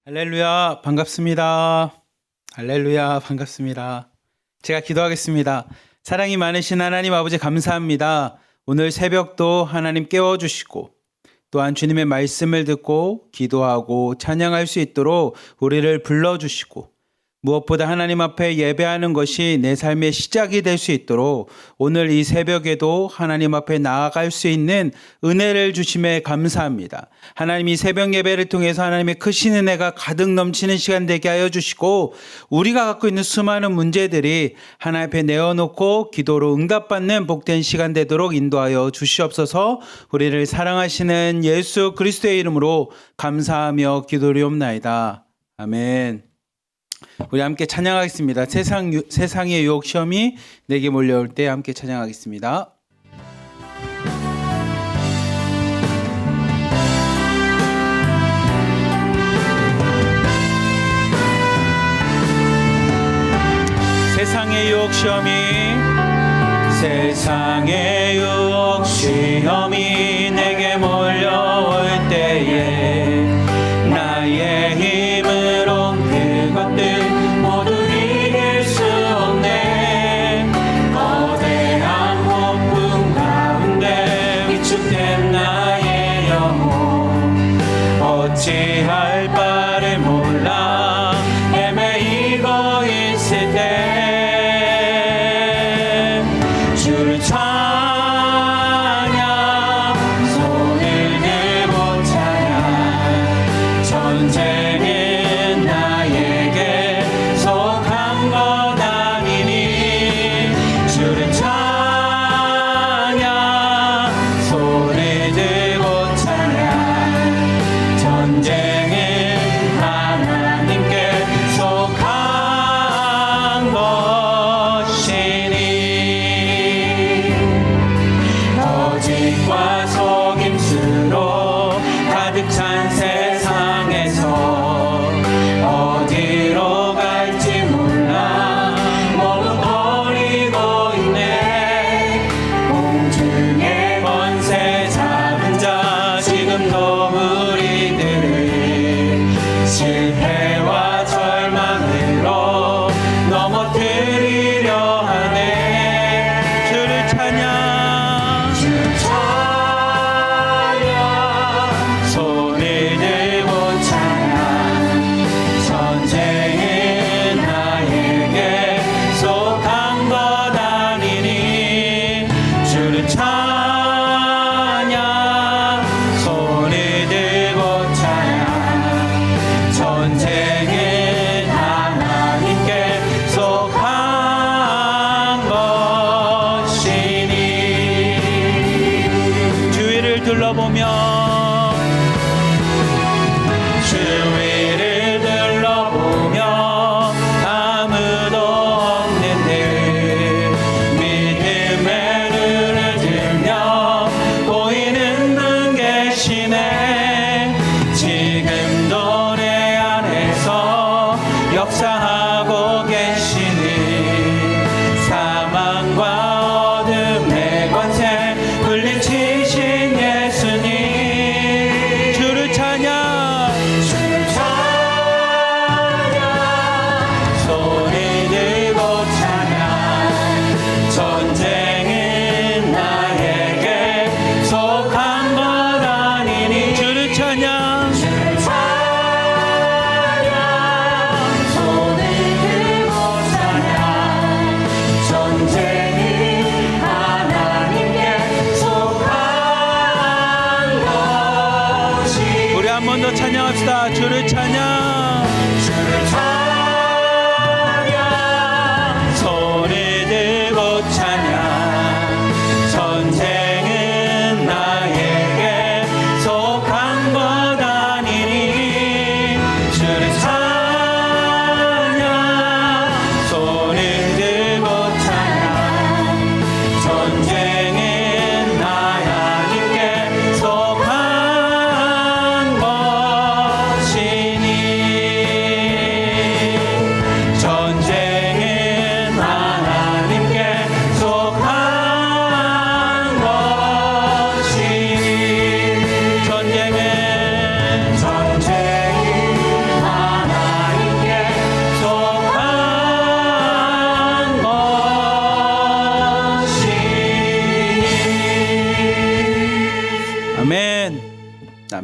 할렐루야, 반갑습니다. 할렐루야, 반갑습니다. 제가 기도하겠습니다. 사랑이 많으신 하나님 아버지 감사합니다. 오늘 새벽도 하나님 깨워주시고 또한 주님의 말씀을 듣고 기도하고 찬양할 수 있도록 우리를 불러주시고 무엇보다 하나님 앞에 예배하는 것이 내 삶의 시작이 될 수 있도록 오늘 이 새벽에도 하나님 앞에 나아갈 수 있는 은혜를 주심에 감사합니다. 하나님 이 새벽 예배를 통해서 하나님의 크신 은혜가 가득 넘치는 시간 되게 하여 주시고 우리가 갖고 있는 수많은 문제들이 하나님 앞에 내어놓고 기도로 응답받는 복된 시간 되도록 인도하여 주시옵소서. 우리를 사랑하시는 예수 그리스도의 이름으로 감사하며 기도리옵나이다. 아멘. 우리 함께 찬양하겠습니다. 세상의 유혹 시험이 내게 몰려올 때 함께 찬양하겠습니다. 세상의 유혹 시험이 세상의 유혹 시험이 내게 몰려올 때에 나의 힘으로 그것들 모두 이길 수 없네. 거대한 폭풍 가운데 위축된 나의 영혼 어찌할 바를 몰라 헤매이고 있을 때 주를 찬양 손을 들고 찬양 전쟁은 나에게 속한 것 아니니 주를 찬양 손을 들고 찬양 전쟁은 하나님께 속한 것이니 거짓과 속임수로 가득 찬 세상에서 어디로 갈지 몰라 머뭇거리고 있네. 공중의 권세 잡은 자 지금도 우리들을 실패와 절망으로 넘어뜨리려 하네. 주를 찬양 주를 찬양 손을 들고 찬양 전쟁은 나에게 속한 것 아니니 주를 찬양 손을 들고 찬양 전쟁은 하나님께 속한 것이니 주위를 둘러보며 주위를 둘러보며 아무도 없는데 믿음의 눈을 들며 보이는 분 계시네. 지금도 내 안에서 역사하고 계시니 사망과 어둠의 권세 물리치신 예수님 주를 찬양 주를 찬양 손을 들고 찬양 전쟁은 나에게 속한 것 아니니 주를 찬양 주를 찬양 손을 들고 찬양 전쟁은 하나님께 속한 것이 우리 한 번 더 찬양합시다. 주를 찬양 주를 찬양 손을 들고 찬양 전쟁은 나에게 속한 것 아니니 주를 찬양 손을 들고 찬양 전쟁은 하나님께 속한 것이니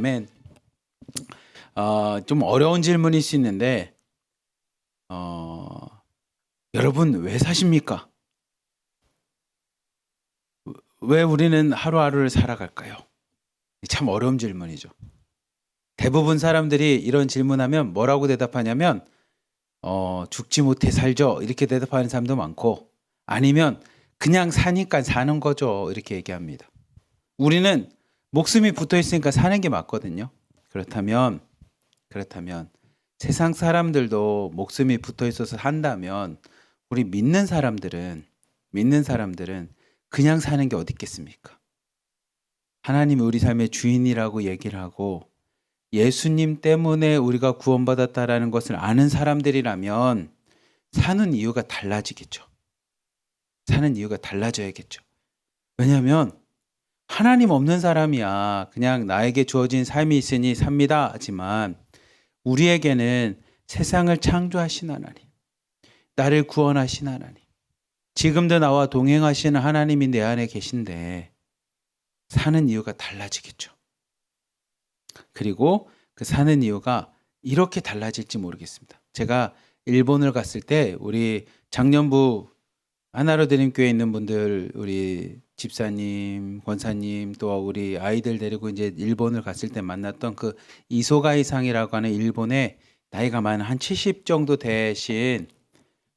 아멘. 좀 어려운 질문일 수 있는데 여러분 왜 사십니까? 왜 우리는 하루하루를 살아갈까요? 참 어려운 질문이죠. 대부분 사람들이 이런 질문하면 뭐라고 대답하냐면 죽지 못해 살죠 이렇게 대답하는 사람도 많고, 아니면 그냥 사니까 사는 거죠 이렇게 얘기합니다. 우리는 목숨이 붙어 있으니까 사는 게 맞거든요. 그렇다면 세상 사람들도 목숨이 붙어 있어서 한다면 우리 믿는 사람들은 그냥 사는 게 어디 있겠습니까? 하나님이 우리 삶의 주인이라고 얘기를 하고 예수님 때문에 우리가 구원받았다라는 것을 아는 사람들이라면 사는 이유가 달라지겠죠. 사는 이유가 달라져야겠죠. 왜냐하면 하나님 없는 사람이야 그냥 나에게 주어진 삶이 있으니 삽니다 하지만, 우리에게는 세상을 창조하신 하나님, 나를 구원하신 하나님, 지금도 나와 동행하시는 하나님이 내 안에 계신데 사는 이유가 달라지겠죠. 그리고 그 사는 이유가 이렇게 달라질지 모르겠습니다. 제가 일본을 갔을 때 우리 작년부 하나로드림교회에 있는 분들, 우리 집사님, 권사님, 또 우리 아이들 데리고 이제 일본을 갔을 때 만났던 그 이소가이상이라고 하는 일본의 나이가 많은 한 70 정도 되신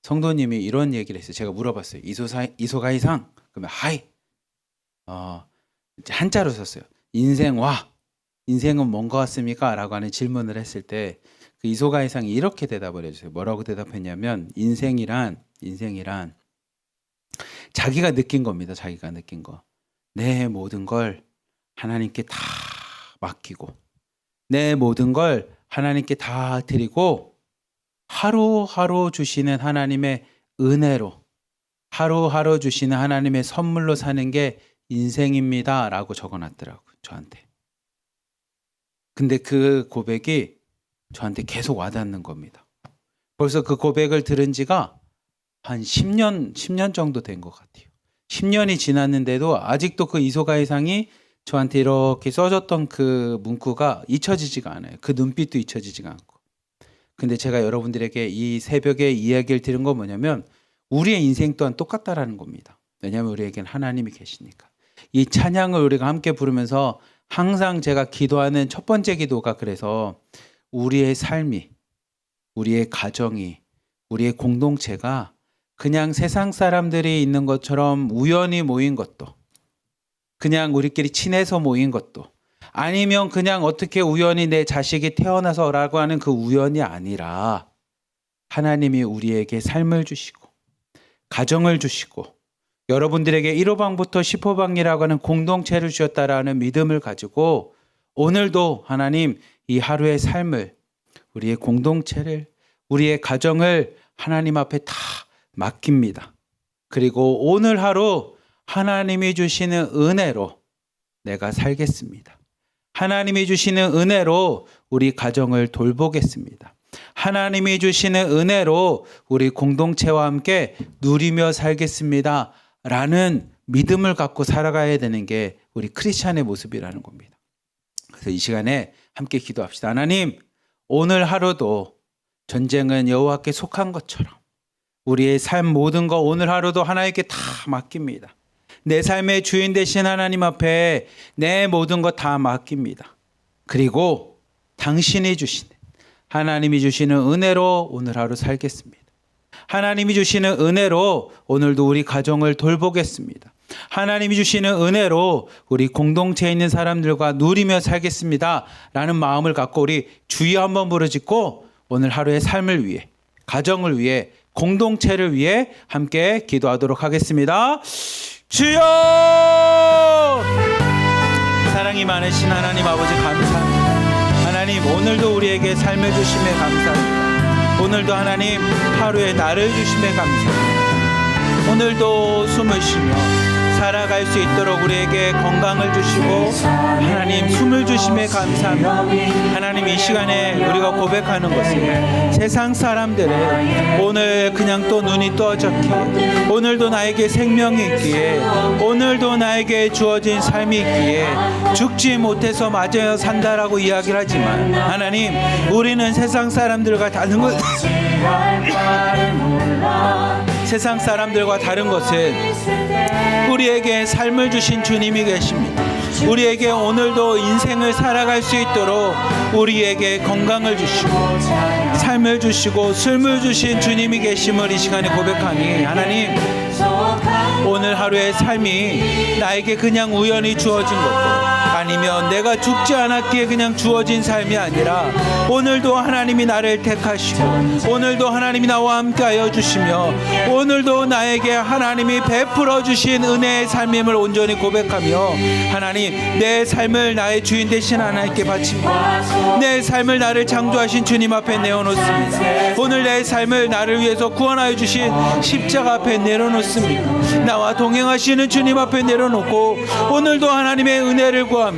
성도님이 이런 얘기를 했어요. 제가 물어봤어요. 이소가이상? 그러면 하이. 이제 한자로 썼어요. 인생은 뭔 것 같습니까? 라고 하는 질문을 했을 때 그 이소가이상이 이렇게 대답을 해주세요. 뭐라고 대답했냐면 인생이란 자기가 느낀 겁니다. 자기가 느낀 거. 내 모든 걸 하나님께 다 맡기고 내 모든 걸 하나님께 다 드리고 하루하루 주시는 하나님의 은혜로, 하루하루 주시는 하나님의 선물로 사는 게 인생입니다 라고 적어놨더라고요. 저한테. 근데 그 고백이 저한테 계속 와닿는 겁니다. 벌써 그 고백을 들은 지가 한 10년 정도 된 것 같아요. 10년이 지났는데도 아직도 그 이소가이상이 저한테 이렇게 써줬던 그 문구가 잊혀지지가 않아요. 그 눈빛도 잊혀지지가 않고. 근데 제가 여러분들에게 이 새벽에 이야기를 드린 건 뭐냐면 우리의 인생 또한 똑같다라는 겁니다. 왜냐하면 우리에겐 하나님이 계시니까. 이 찬양을 우리가 함께 부르면서 항상 제가 기도하는 첫 번째 기도가, 그래서 우리의 삶이, 우리의 가정이, 우리의 공동체가 그냥 세상 사람들이 있는 것처럼 우연히 모인 것도, 그냥 우리끼리 친해서 모인 것도, 아니면 그냥 어떻게 우연히 내 자식이 태어나서라고 하는 그 우연이 아니라 하나님이 우리에게 삶을 주시고 가정을 주시고 여러분들에게 1호방부터 10호방이라고 하는 공동체를 주셨다라는 믿음을 가지고 오늘도 하나님 이 하루의 삶을, 우리의 공동체를, 우리의 가정을 하나님 앞에 다 맡깁니다. 그리고 오늘 하루 하나님이 주시는 은혜로 내가 살겠습니다. 하나님이 주시는 은혜로 우리 가정을 돌보겠습니다. 하나님이 주시는 은혜로 우리 공동체와 함께 누리며 살겠습니다 라는 믿음을 갖고 살아가야 되는 게 우리 크리스찬의 모습이라는 겁니다. 그래서 이 시간에 함께 기도합시다. 하나님, 오늘 하루도 전쟁은 여호와께 속한 것처럼 우리의 삶 모든 거 오늘 하루도 하나님께 다 맡깁니다. 내 삶의 주인 되신 하나님 앞에 내 모든 거 다 맡깁니다. 그리고 당신이 주시는, 하나님이 주시는 은혜로 오늘 하루 살겠습니다. 하나님이 주시는 은혜로 오늘도 우리 가정을 돌보겠습니다. 하나님이 주시는 은혜로 우리 공동체에 있는 사람들과 누리며 살겠습니다 라는 마음을 갖고 우리 주여 한번 부르짖고 오늘 하루의 삶을 위해, 가정을 위해, 공동체를 위해 함께 기도하도록 하겠습니다. 주여! 사랑이 많으신 하나님 아버지 감사합니다. 하나님, 오늘도 우리에게 삶을 주심에 감사합니다. 오늘도 하나님 하루에 나를 주심에 감사합니다. 오늘도 숨을 쉬며 살아갈 수 있도록 우리에게 건강을 주시고 하나님 숨을 주심에 감사합니다. 하나님 이 시간에 우리가 고백하는 것은 세상 사람들의 오늘 그냥 또 눈이 떠졌기에 오늘도 나에게 생명이 있기에 오늘도 나에게 주어진 삶이 있기에 죽지 못해서 맞아 산다라고 이야기를 하지만 하나님 우리는 세상 사람들과 다른 것 세상 사람들과 다른 것은 우리에게 삶을 주신 주님이 계십니다. 우리에게 오늘도 인생을 살아갈 수 있도록 우리에게 건강을 주시고 삶을 주시고 숨을 주신 주님이 계심을 이 시간에 고백하니 하나님 오늘 하루의 삶이 나에게 그냥 우연히 주어진 것도 아니면 내가 죽지 않았기에 그냥 주어진 삶이 아니라 오늘도 하나님이 나를 택하시고 오늘도 하나님이 나와 함께하여 주시며 오늘도 나에게 하나님이 베풀어 주신 은혜의 삶임을 온전히 고백하며 하나님 내 삶을 나의 주인 되신 하나님께 바칩니다. 내 삶을 나를 창조하신 주님 앞에 내어놓습니다. 오늘 내 삶을 나를 위해서 구원하여 주신 십자가 앞에 내려놓습니다. 나와 동행하시는 주님 앞에 내려놓고 오늘도 하나님의 은혜를 구하며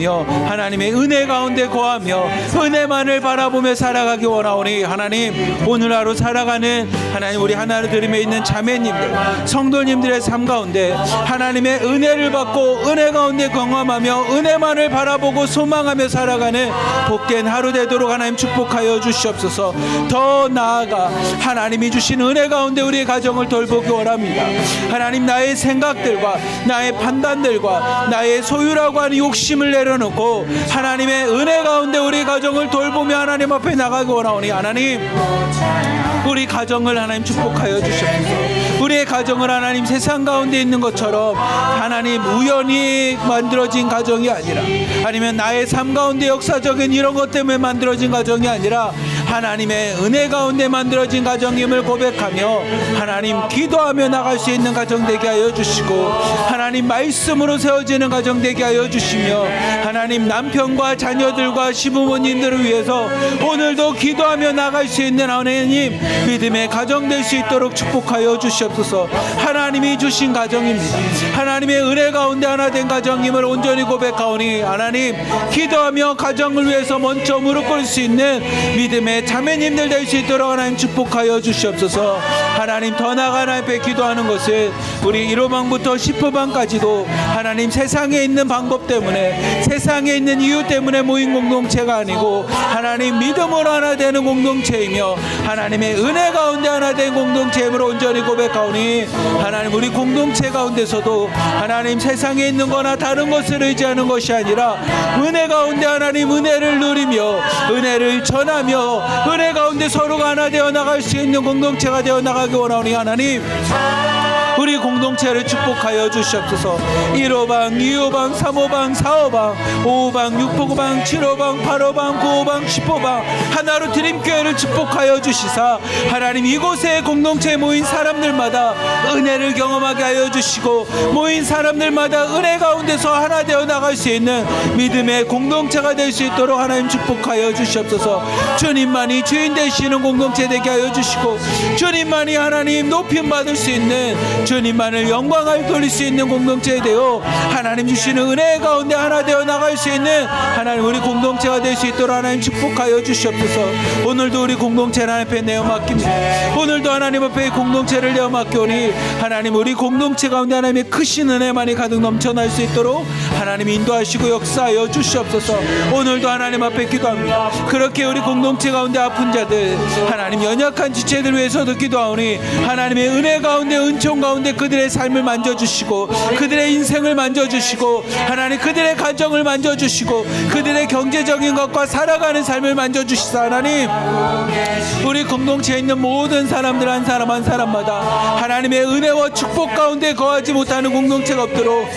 하나님의 은혜 가운데 거하며 은혜만을 바라보며 살아가기 원하오니 하나님 오늘 하루 살아가는 하나님 우리 하나님들임에 있는 자매님들 성도님들의 삶 가운데 하나님의 은혜를 받고 은혜 가운데 경험하며 은혜만을 바라보고 소망하며 살아가는 복된 하루 되도록 하나님 축복하여 주시옵소서. 더 나아가 하나님이 주신 은혜 가운데 우리의 가정을 돌보기 원합니다. 하나님 나의 생각들과 나의 판단들과 나의 소유라고 하는 욕심을 내려놓고 하나님의 은혜 가운데 우리 가정을 돌보며 하나님 앞에 나가기 원하오니 하나님 우리 가정을 하나님 축복하여 주시옵소서. 우리의 가정을 하나님 세상 가운데 있는 것처럼 하나님 우연히 만들어진 가정이 아니라 아니면 나의 삶 가운데 역사적인 이런 것 때문에 만들어진 가정이 아니라 하나님의 은혜 가운데 만들어진 가정임을 고백하며 하나님 기도하며 나갈 수 있는 가정 되게 하여 주시고 하나님 말씀으로 세워지는 가정 되게 하여 주시며 하나님 남편과 자녀들과 시부모님들을 위해서 오늘도 기도하며 나갈 수 있는 하나님 믿음의 가정 될 수 있도록 축복하여 주시옵소서. 하나님이 주신 가정입니다. 하나님의 은혜 가운데 하나 된 가정임을 온전히 고백하오니 하나님 기도하며 가정을 위해서 먼저 무릎 꿇을 수 있는 믿음의 자매님들 될 수 있도록 하나님 축복하여 주시옵소서. 하나님 더 나아가 하나님 앞에 기도하는 것은 우리 1호방부터 10호방까지도 하나님 세상에 있는 방법 때문에 세상에 있는 이유 때문에 모인 공동체가 아니고 하나님 믿음으로 하나 되는 공동체이며 하나님의 은혜 가운데 하나 된 공동체임으로 온전히 고백하오니 하나님 우리 공동체 가운데서도 하나님 세상에 있는 거나 다른 것을 의지하는 것이 아니라 은혜 가운데 하나님 은혜를 누리며 은혜를 전하며 은혜 가운데 서로가 하나 되어 나갈 수 있는 공동체가 되어 나가기 원하오니 하나님 우리 공동체를 축복하여 주시옵소서. 1호방, 2호방, 3호방, 4호방, 5호방, 6호방, 7호방, 8호방, 9호방, 10호방 하나로 드림교회를 축복하여 주시사 하나님 이곳에 공동체에 모인 사람들마다 은혜를 경험하게 하여 주시고 모인 사람들마다 은혜 가운데서 하나 되어 나갈 수 있는 믿음의 공동체가 될 수 있도록 하나님 축복하여 주시옵소서. 주님만이 주인 되시는 공동체 되게 하여 주시고 주님만이 하나님 높임 받을 수 있는 주님만을 영광을 돌릴 수 있는 공동체에 되어 하나님 주시는 은혜 가운데 하나 되어 나갈 수 있는 하나님 우리 공동체가 될 수 있도록 하나님 축복하여 주시옵소서. 오늘도 우리 공동체를 하나님 앞에 내어 맡깁니다. 오늘도 하나님 앞에 공동체를 내어 맡기오니 하나님 우리 공동체 가운데 하나님의 크신 은혜만이 가득 넘쳐날 수 있도록 하나님 인도하시고 역사하여 주시옵소서. 오늘도 하나님 앞에 기도합니다. 그렇게 우리 공동체 가운데 아픈 자들 하나님 연약한 지체들 위해서도 기도하오니 하나님의 은혜 가운데 은총 가운데 그들의 삶을 만져주시고 그들의 인생을 만져주시고 하나님 그들의 가정을 만져주시고 그들의 경제적인 것과 살아가는 삶을 만져주시사 하나님 우리 공동체에 있는 모든 사람들 한 사람 한 사람마다 하나님의 은혜와 축복 가운데 거하지 못하는 공동체가 없도록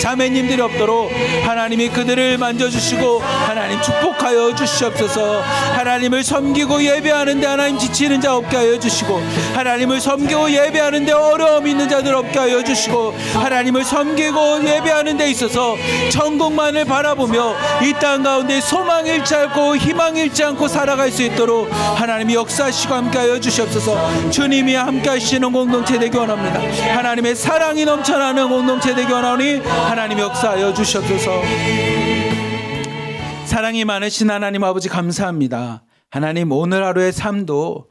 자매님들이 없도록 하나님이 그들을 만져주시고 하나님 축복하여 주시옵소서. 하나님을 섬기고 예배하는데 하나님 지치는 자 없게 하여 주시고 하나님을 섬기고 예배하는데 어려워 두려움 있는 자들 없게 하여 주시고, 하나님을 섬기고 예배하는 데 있어서 천국만을 바라보며 이 땅 가운데 소망 잃지 않고 희망 잃지 않고 살아갈 수 있도록 하나님이 역사하시고 함께 하여 주시옵소서. 주님이 함께 하시는 공동체 되기 원합니다. 하나님의 사랑이 넘쳐나는 공동체 되기 원하오니 하나님 역사하여 주시옵소서. 사랑이 많으신 하나님 아버지 감사합니다. 하나님, 오늘 하루의 삶도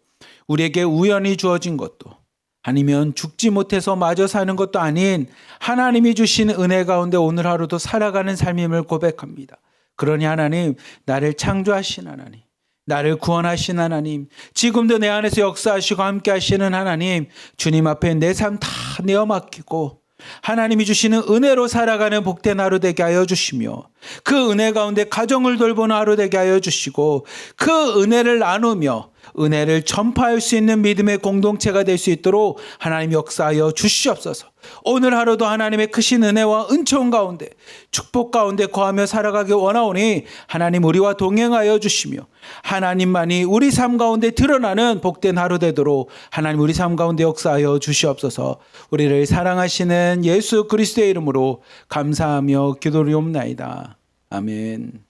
우리에게 우연히 주어진 것도 아니면 죽지 못해서 마저 사는 것도 아닌 하나님이 주신 은혜 가운데 오늘 하루도 살아가는 삶임을 고백합니다. 그러니 하나님, 나를 창조하신 하나님, 나를 구원하신 하나님, 지금도 내 안에서 역사하시고 함께 하시는 하나님, 주님 앞에 내 삶 다 내어 맡기고 하나님이 주시는 은혜로 살아가는 복된 하루 되게 하여 주시며, 그 은혜 가운데 가정을 돌보는 하루 되게 하여 주시고, 그 은혜를 나누며 은혜를 전파할 수 있는 믿음의 공동체가 될 수 있도록 하나님 역사하여 주시옵소서. 오늘 하루도 하나님의 크신 은혜와 은총 가운데 축복 가운데 거하며 살아가기 원하오니 하나님 우리와 동행하여 주시며, 하나님만이 우리 삶 가운데 드러나는 복된 하루 되도록 하나님 우리 삶 가운데 역사하여 주시옵소서. 우리를 사랑하시는 예수 그리스도의 이름으로 감사하며 기도리옵나이다. 아멘.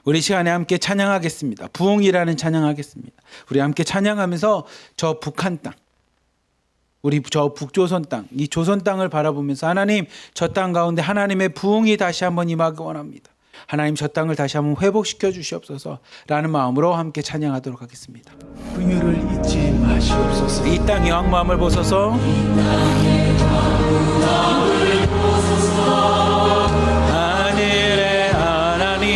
우리 시간에 함께 찬양하겠습니다. 부흥이라는 찬양하겠습니다. 우리 함께 찬양하면서 저 북한 땅, 우리 저 북조선 땅, 이 조선 땅을 바라보면서 하나님, 저 땅 가운데 하나님의 부흥이 다시 한번 임하기 원합니다. 하나님, 저 땅을 다시 한번 회복시켜 주시옵소서 라는 마음으로 함께 찬양하도록 하겠습니다. 긍휼을 잊지 마시옵소서. 이 땅의 황무함을 보소서. 하늘의 하나님,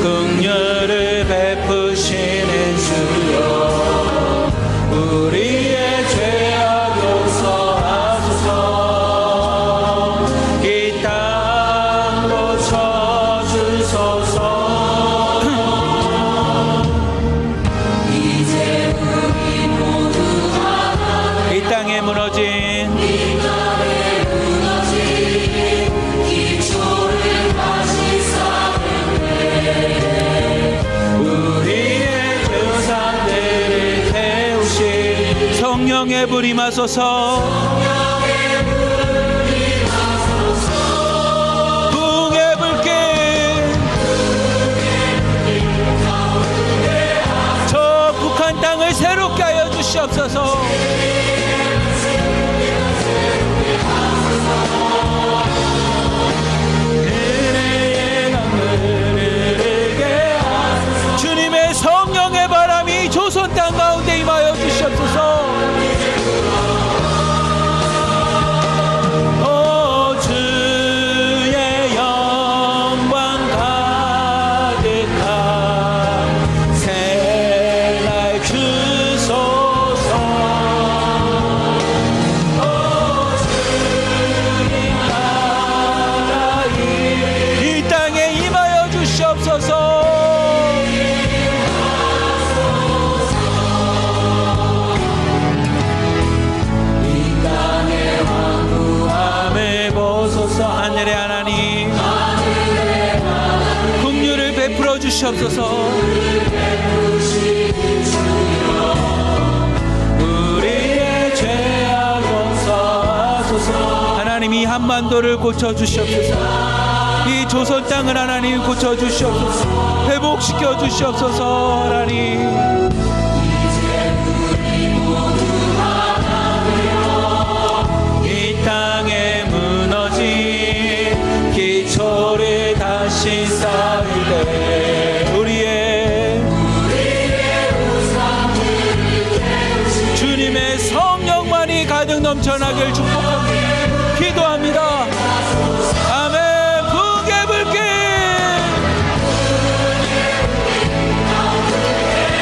긍휼을 베푸시는 주여, 우리의 죄악 용서하소서. 이 땅 고쳐주소서. 이제 우리 모두 하나, 이 땅에 무너진 기초를 다시 쌓네. 우리의 조상들을 태우신 성령의 불 임하소서. 부흥의 불길, 저 북한 땅을 새롭게 하여 주시옵소서. 은혜의 강물을 흐르게 하소서. 주님의 성령의 바람이 조선 땅 가운데 임하여 주시옵소서. 오 주의 영광 가득한 새날 주소서. 오 주님 나라의 이 땅에 임하여 주시옵소서. 하늘의 하나님, 긍휼을 베풀어 주시옵소서. 우리의 죄악 용서하소서. 하나님, 이 한반도를 고쳐 주시옵소서. 이 조선 땅을 하나님 고쳐 주시옵소서. 회복시켜 주시옵소서. 하나님, 이 땅에 무너진 기초를 다시 쌓으되 우리의 주님의 성령만이 가득 넘쳐나길 축복합니다. 기도합니다. 아멘. 부흥의 불길,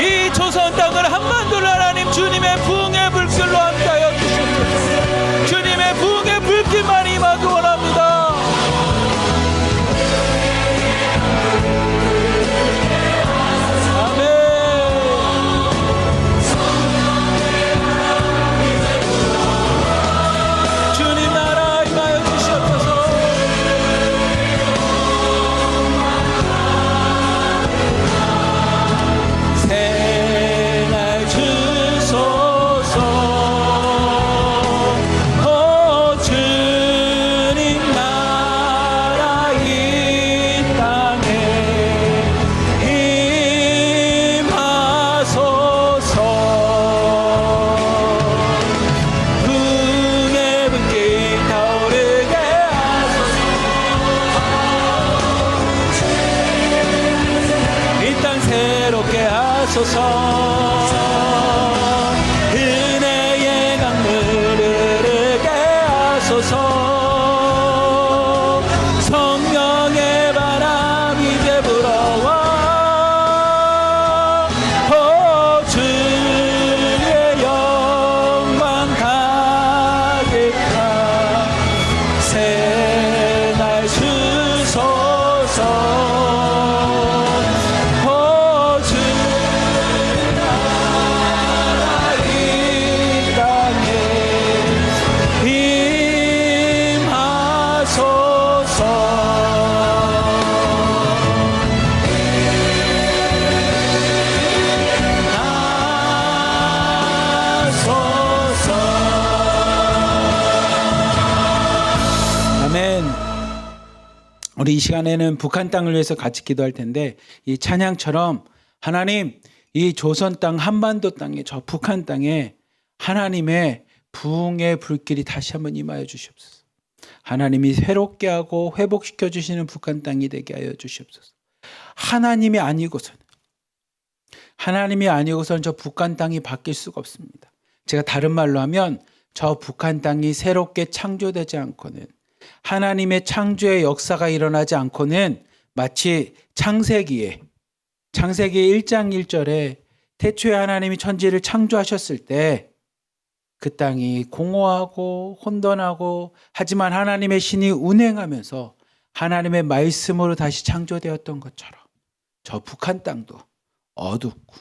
이 조선 땅을 한반도를 하나님 주님의 부흥의 불길로 함께하여 주시옵소서. 주님의 부흥의 불길만이 임하기 원합니다. 아멘. 주님 나라 임하여 주시옵소서. 새날 주 은혜의 강물을 흐르게 하소서. 성령의 바람 이제 불어와 주의 영광 가득한 새날 주소서. 주의 나라 이 땅에 임하소서. 아멘. 우리 이 시간에는 북한 땅을 위해서 같이 기도할 텐데, 이 찬양처럼 하나님, 이 조선 땅, 한반도 땅에, 저 북한 땅에 하나님의 부흥의 불길이 다시 한번 임하여 주시옵소서. 하나님이 새롭게 하고 회복시켜 주시는 북한 땅이 되게 하여 주시옵소서. 하나님이 아니고선 저 북한 땅이 바뀔 수가 없습니다. 제가 다른 말로 하면 저 북한 땅이 새롭게 창조되지 않고는, 하나님의 창조의 역사가 일어나지 않고는, 마치 창세기 1장 1절에 태초에 하나님이 천지를 창조하셨을 때 그 땅이 공허하고 혼돈하고, 하지만 하나님의 신이 운행하면서 하나님의 말씀으로 다시 창조되었던 것처럼 저 북한 땅도 어둡고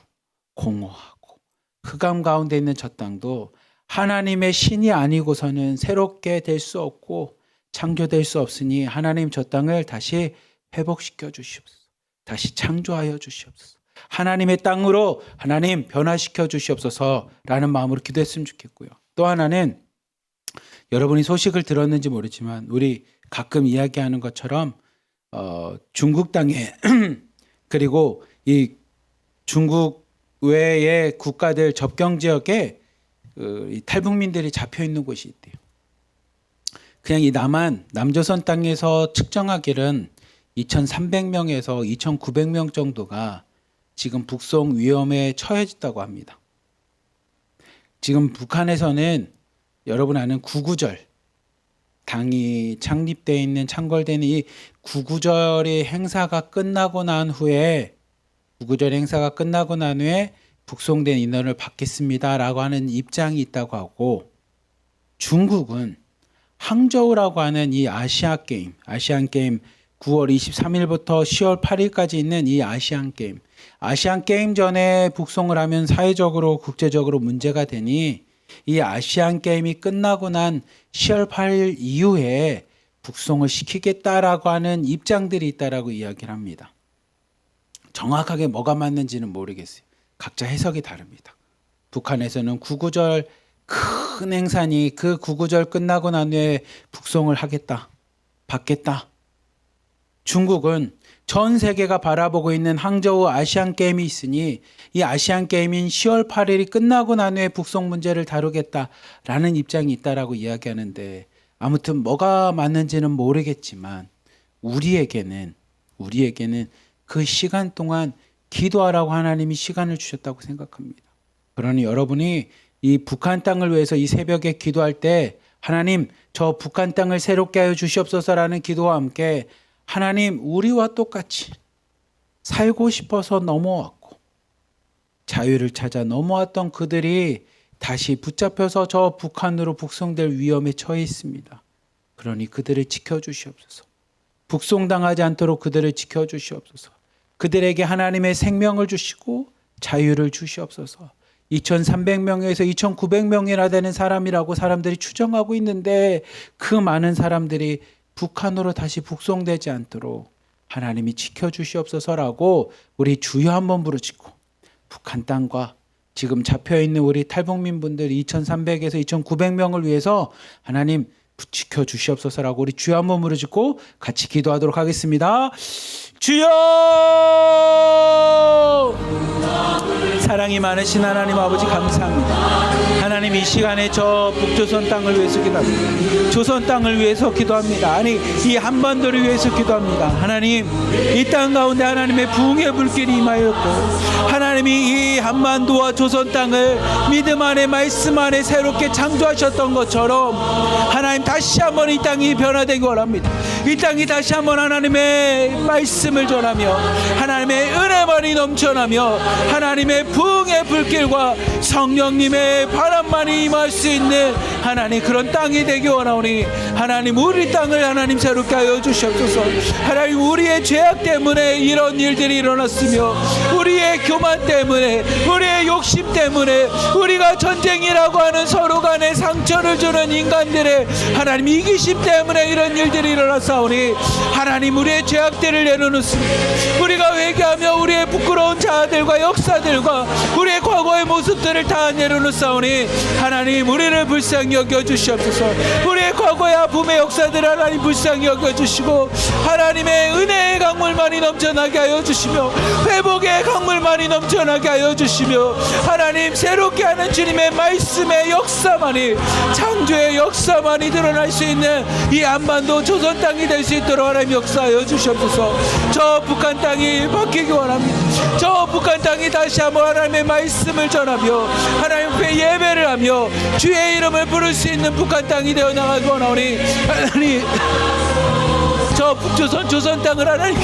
공허하고 흑암 가운데 있는 저 땅도 하나님의 신이 아니고서는 새롭게 될 수 없고 창조될 수 없으니, 하나님 저 땅을 다시 회복시켜 주시옵소서. 다시 창조하여 주시옵소서. 하나님의 땅으로 하나님 변화시켜 주시옵소서라는 마음으로 기도했으면 좋겠고요. 또 하나는, 여러분이 소식을 들었는지 모르지만 우리 가끔 이야기하는 것처럼 중국 땅에 그리고 이 중국 외의 국가들 접경 지역에 이 탈북민들이 잡혀 있는 곳이 있대요. 그냥 이 남조선 땅에서 측정하기는 2,300명에서 2,900명 정도가 지금 북송 위험에 처해졌다고 합니다. 지금 북한에서는 여러분 아는 구구절, 당이 창립되어 있는, 창궐되는 이 구구절의 행사가 끝나고 난 후에 북송된 인원을 받겠습니다라고 하는 입장이 있다고 하고, 중국은 항저우라고 하는 이 아시안 게임 9월 23일부터 10월 8일까지 있는 이 아시안 게임 전에 북송을 하면 사회적으로 국제적으로 문제가 되니, 이 아시안 게임이 끝나고 난 10월 8일 이후에 북송을 시키겠다라고 하는 입장들이 있다라고 이야기를 합니다. 정확하게 뭐가 맞는지는 모르겠어요. 각자 해석이 다릅니다. 북한에서는 구구절 큰 행사니 그 구구절 끝나고 난 후에 북송을 받겠다. 중국은 전 세계가 바라보고 있는 항저우 아시안 게임이 있으니 이 아시안 게임인 10월 8일이 끝나고 난 후에 북송 문제를 다루겠다라는 입장이 있다라고 이야기하는데, 아무튼 뭐가 맞는지는 모르겠지만 우리에게는 그 시간 동안 기도하라고 하나님이 시간을 주셨다고 생각합니다. 그러니 여러분이 이 북한 땅을 위해서 이 새벽에 기도할 때, 하나님 저 북한 땅을 새롭게 하여 주시옵소서라는 기도와 함께, 하나님 우리와 똑같이 살고 싶어서 넘어왔고 자유를 찾아 넘어왔던 그들이 다시 붙잡혀서 저 북한으로 북송될 위험에 처해 있습니다. 그러니 그들을 지켜주시옵소서. 북송당하지 않도록 그들을 지켜주시옵소서. 그들에게 하나님의 생명을 주시고 자유를 주시옵소서. 2,300명에서 2,900명이나 되는 사람이라고 사람들이 추정하고 있는데, 그 많은 사람들이 북한으로 다시 북송되지 않도록 하나님이 지켜주시옵소서라고 우리 주여 한번 부르짖고, 북한 땅과 지금 잡혀있는 우리 탈북민분들 2,300에서 2,900명을 위해서 하나님 지켜 주시옵소서라고 우리 주여 한번 부르짖고 같이 기도하도록 하겠습니다. 주여! 사랑이 많으신 하나님 아버지 감사합니다. 하나님 이 시간에 저 북조선 땅을 위해서 기도합니다. 조선 땅을 위해서 기도합니다. 아니 이 한반도를 위해서 기도합니다. 하나님 이 땅 가운데 하나님의 부흥의 불길이 임하였고 하나님이 이 한반도와 조선 땅을 믿음 안에 말씀 안에 새롭게 창조하셨던 것처럼 하나님 다시 한번 이 땅이 변화되기 원합니다. 이 땅이 다시 한번 하나님의 말씀을 전하며 하나님의 은혜만이 넘쳐나며 하나님의 부흥의 불길과 성령님의 바람만이 임할 수 있는 하나님 그런 땅이 되기 원하오니 하나님 우리 땅을 하나님 새롭게 하여 주시옵소서. 하나님 우리의 죄악 때문에 이런 일들이 일어났으며 우리의 교만 때문에 우리의 욕심 때문에 우리가 전쟁이라고 하는 서로 간에 상처를 주는 인간들의 하나님 이기심 때문에 이런 일들이 일어났사오니 하나님 우리의 죄악들을 내려놓습니다. 우리가 회개하며 우리의 부끄러운 자아들과 역사들과 우리의 과거의 모습들을 다 내려놓사오니 하나님 우리를 불쌍히 여겨주시옵소서. 우리의 과거의 아픔의 역사들을 하나님 불쌍히 여겨주시고 하나님의 은혜의 강물만이 넘쳐나게 하여 주시며 회복의 강물만이 넘쳐나게 하여 주시며 하나님 새롭게 하는 주님의 말씀의 역사만이 창조의 역사만이 드러날 수 있는 이 한반도 조선 땅이 될 수 있도록 하나님 역사하여 주시옵소서. 저 북한 땅이 바뀌기 원합니다. 저 북한 땅이 다시 한번 하나님의 말씀을 전하며 하나님 앞에 예배를 하며 주의 이름을 부를 수 있는 북한 땅이 되어 나가기 원하오니 하나님 저 북조선 조선 땅을 하나님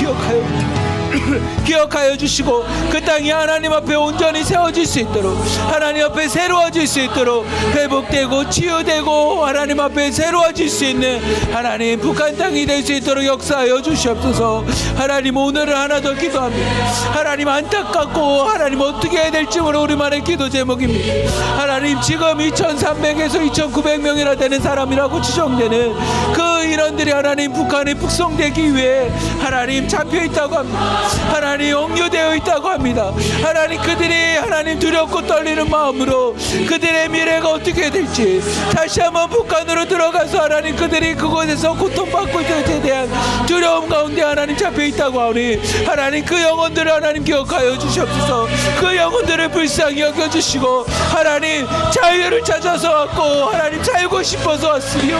기억하여 주시고 그 땅이 하나님 앞에 온전히 세워질 수 있도록 하나님 앞에 새로워질 수 있도록 회복되고 치유되고 하나님 앞에 새로워질 수 있는 하나님 북한 땅이 될 수 있도록 역사하여 주시옵소서. 하나님 오늘은 하나 더 기도합니다. 하나님 안타깝고 하나님 어떻게 해야 될지 모르는 우리만의 기도 제목입니다. 하나님 지금 2300에서 2900명이나 되는 사람이라고 추정되는 그 인원들이 하나님 북한에 북송되기 위해 하나님 잡혀있다고 합니다. 하나님 억류되어 있다고 합니다. 하나님 그들이 하나님 두렵고 떨리는 마음으로 그들의 미래가 어떻게 될지 다시 한번 북한으로 들어가서 하나님 그들이 그곳에서 고통받고 있는 것에 대한 두려움 가운데 하나님 잡혀있다고 하오니 하나님 그 영혼들을 하나님 기억하여 주시옵소서. 그 영혼들을 불쌍히 여겨주시고 하나님 자유를 찾아서 왔고 하나님 살고 싶어서 왔으며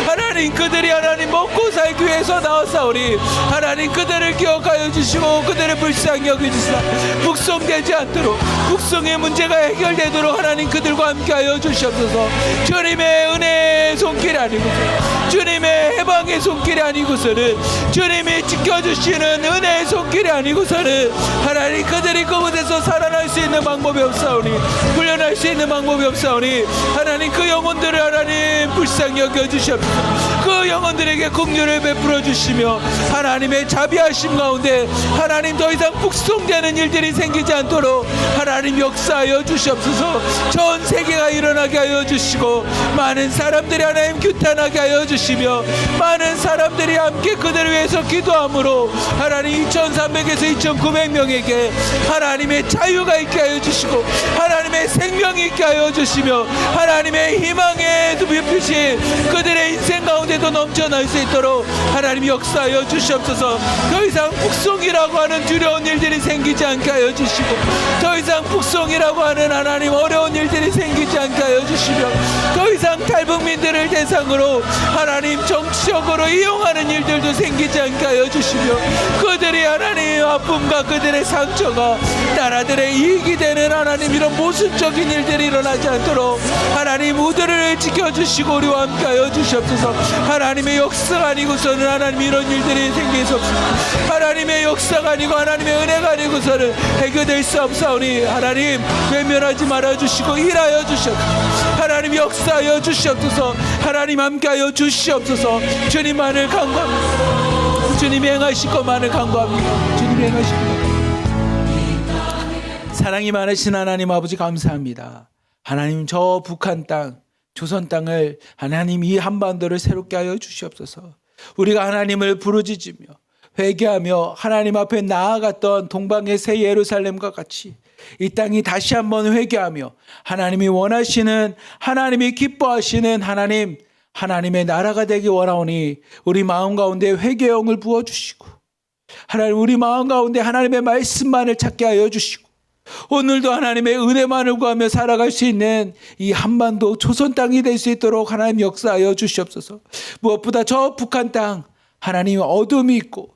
하나님 그들이 하나님 먹고 살기 위해서 나왔사오니 하나님 그들을 기억하여 주시고 그들을 불쌍히 여겨주시라. 북송되지 않도록 북송의 문제가 해결되도록 하나님 그들과 함께하여 주시옵소서. 주님의 은혜의 손길이 아니고 주님의 해방의 손길이 아니고서는 주님이 지켜주시는 은혜의 손길이 아니고서는 하나님 그들이 그곳에서 살아날 수 있는 방법이 없사오니 훈련할 수 있는 방법이 없사오니 하나님 그 영혼들을 하나님 불쌍히 여겨주시옵소서. 그 영혼들에게 긍휼을 베풀어 주시며 하나님의 자비하심 가운데 하나님 더 이상 북송되는 일들이 생기지 않도록 하나님 역사하여 주시옵소서. 전 세계가 일어나게 하여 주시고 많은 사람들이 하나님 규탄하게 하여 주시며 많은 사람들이 함께 그들을 위해서 기도함으로 하나님 2300에서 2900명에게 하나님의 자유가 있게 하여 주시고 하나님의 생명이 있게 하여 주시며 하나님의 희망의 빛이 그들의 인생 가운데도 넘쳐날 수 있도록 하나님 역사하여 주시옵소서. 더 이상 북송이라고 하는 두려운 일들이 생기지 않게 하여 주시고 더 이상 북송이라고 하는 하나님 어려운 일들이 생기지 않게 하여 주시며 더 이상 탈북민들을 대상으로 하나님 정치적으로 이용하는 일들도 생기지 않게 하여 주시며 그들이 하나님 아픔과 그들의 상처가 나라들의 이익이 되는 하나님 이런 모순적인 일들이 일어나지 않도록 하나님 우들을 지켜주시고 우리와 함께 하여 주시옵소서. 하나님의 역사가 아니고서는 하나님 이런 일들이 생길 수 없습니다. 하나님의 역사가 아니고 하나님의 은혜가 아니고서는 해결될 수 없사오니 하나님 외면하지 말아주시고 일하여 주시옵소서. 하나님 역사하여 주시옵소서. 하나님 함께하여 주시옵소서. 주님만을 간구합니다. 주님이 행하실 것만을 간구합니다. 주님이 행하실 것만을. 사랑이 많으신 하나님 아버지 감사합니다. 하나님 저 북한 땅 조선 땅을 하나님 이 한반도를 새롭게 하여 주시옵소서. 우리가 하나님을 부르짖으며 회개하며 하나님 앞에 나아갔던 동방의 새 예루살렘과 같이 이 땅이 다시 한번 회개하며 하나님이 원하시는 하나님이 기뻐하시는 하나님 하나님의 나라가 되기 원하오니 우리 마음 가운데 회개의 영을 부어주시고, 하나님 우리 마음 가운데 하나님의 말씀만을 찾게 하여 주시고, 오늘도 하나님의 은혜만을 구하며 살아갈 수 있는 이 한반도 조선 땅이 될 수 있도록 하나님 역사하여 주시옵소서. 무엇보다 저 북한 땅, 하나님 어둠이 있고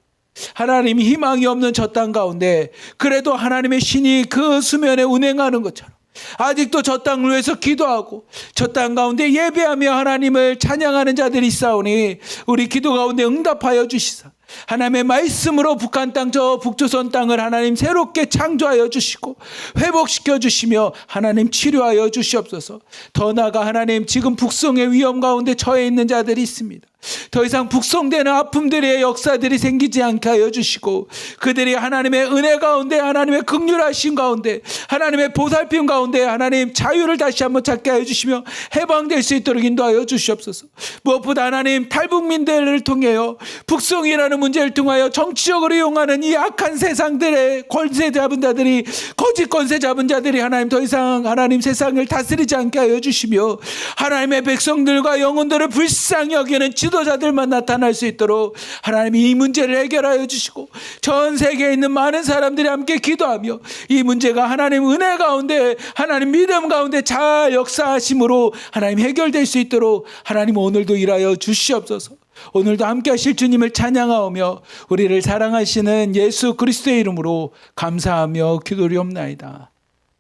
하나님 희망이 없는 저 땅 가운데 그래도 하나님의 신이 그 수면에 운행하는 것처럼 아직도 저 땅을 위해서 기도하고 저 땅 가운데 예배하며 하나님을 찬양하는 자들이 있사오니 우리 기도 가운데 응답하여 주시사 하나님의 말씀으로 북한 땅 저 북조선 땅을 하나님 새롭게 창조하여 주시고 회복시켜 주시며 하나님 치료하여 주시옵소서. 더 나아가 하나님 지금 북송의 위험 가운데 처해 있는 자들이 있습니다. 더 이상 북송되는 아픔들의 역사들이 생기지 않게 하여 주시고 그들이 하나님의 은혜 가운데 하나님의 긍휼하심 가운데 하나님의 보살핌 가운데 하나님 자유를 다시 한번 찾게 하여 주시며 해방될 수 있도록 인도하여 주시옵소서. 무엇보다 하나님 탈북민들을 통하여 북송이라는 문제를 통하여 정치적으로 이용하는 이 악한 세상들의 권세 잡은 자들이 거짓 권세 잡은 자들이 하나님 더 이상 하나님 세상을 다스리지 않게 하여 주시며 하나님의 백성들과 영혼들을 불쌍히 여기는 지도자들만 나타날 수 있도록 하나님 이 문제를 해결하여 주시고 전 세계에 있는 많은 사람들이 함께 기도하며 이 문제가 하나님 은혜 가운데 하나님 믿음 가운데 잘 역사하심으로 하나님 해결될 수 있도록 하나님 오늘도 일하여 주시옵소서. 오늘도 함께 하실 주님을 찬양하오며 우리를 사랑하시는 예수 그리스도의 이름으로 감사하며 기도리옵나이다.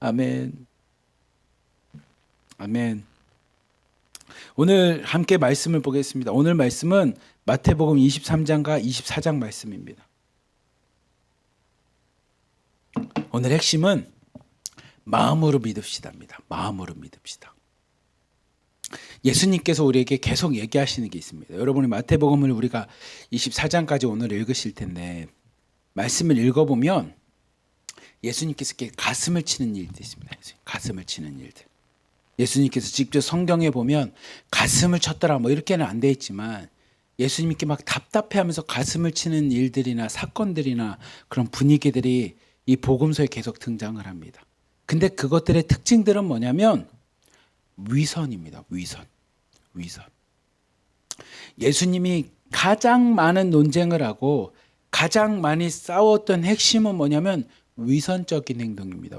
아멘. 아멘. 오늘 함께 말씀을 보겠습니다. 오늘 말씀은 마태복음 23장과 24장 말씀입니다. 오늘 핵심은 마음으로 믿읍시다입니다. 마음으로 믿읍시다. 예수님께서 우리에게 계속 얘기하시는 게 있습니다. 여러분이 마태복음을 우리가 24장까지 오늘 읽으실 텐데 말씀을 읽어보면 예수님께서 이렇게 가슴을 치는 일도 있습니다. 가슴을 치는 일들. 예수님께서 직접 성경에 보면 가슴을 쳤더라 뭐 이렇게는 안 돼 있지만 예수님께 막 답답해하면서 가슴을 치는 일들이나 사건들이나 그런 분위기들이 이 복음서에 계속 등장을 합니다. 근데 그것들의 특징들은 뭐냐면 위선입니다. 위선. 예수님이 가장 많은 논쟁을 하고 가장 많이 싸웠던 핵심은 뭐냐면 위선적인 행동입니다.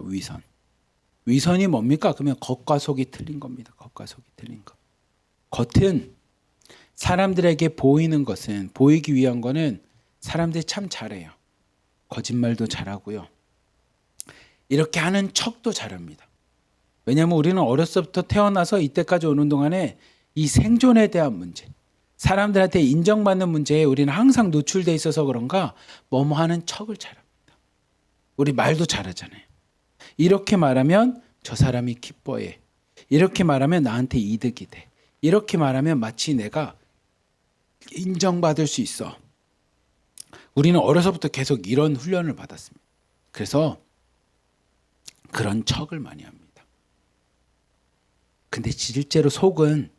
위선이 뭡니까? 그러면 겉과 속이 틀린 겁니다. 겉과 속이 틀린 것. 겉은 사람들에게 보이는 것은 보이기 위한 거는 사람들이 참 잘해요. 거짓말도 잘하고요. 이렇게 하는 척도 잘합니다. 왜냐하면 우리는 어렸을 때부터 태어나서 이때까지 오는 동안에 이 생존에 대한 문제, 사람들한테 인정받는 문제에 우리는 항상 노출돼 있어서 그런가 뭐뭐 하는 척을 잘합니다. 우리 말도 잘하잖아요. 이렇게 말하면 저 사람이 기뻐해. 이렇게 말하면 나한테 이득이 돼. 이렇게 말하면 마치 내가 인정받을 수 있어. 우리는 어려서부터 계속 이런 훈련을 받았습니다. 그래서 그런 척을 많이 합니다. 근데 실제로 속은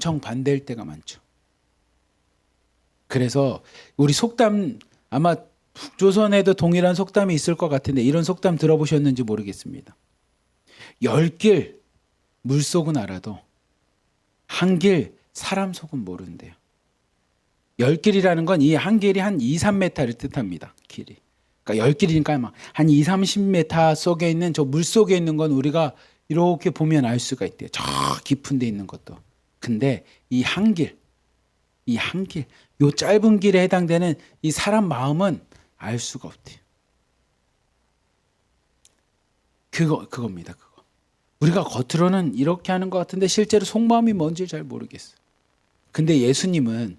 정반대일 때가 많죠. 그래서 우리 속담 아마 북조선에도 동일한 속담이 있을 것 같은데 이런 속담 들어보셨는지 모르겠습니다. 10길 물속은 알아도 한 길 사람 속은 모른대요. 10길이라는 건 이 한 길이 한 2, 3m를 뜻합니다. 길이. 그러니까 10길이니까 막 한 2, 30m 속에 있는 저 물 속에 있는 건 우리가 이렇게 보면 알 수가 있대요. 저 깊은 데 있는 것도. 근데 이 한 길, 요 짧은 길에 해당되는 이 사람 마음은 알 수가 없대요. 그겁니다. 그거. 우리가 겉으로는 이렇게 하는 것 같은데 실제로 속마음이 뭔지 잘 모르겠어요. 근데 예수님은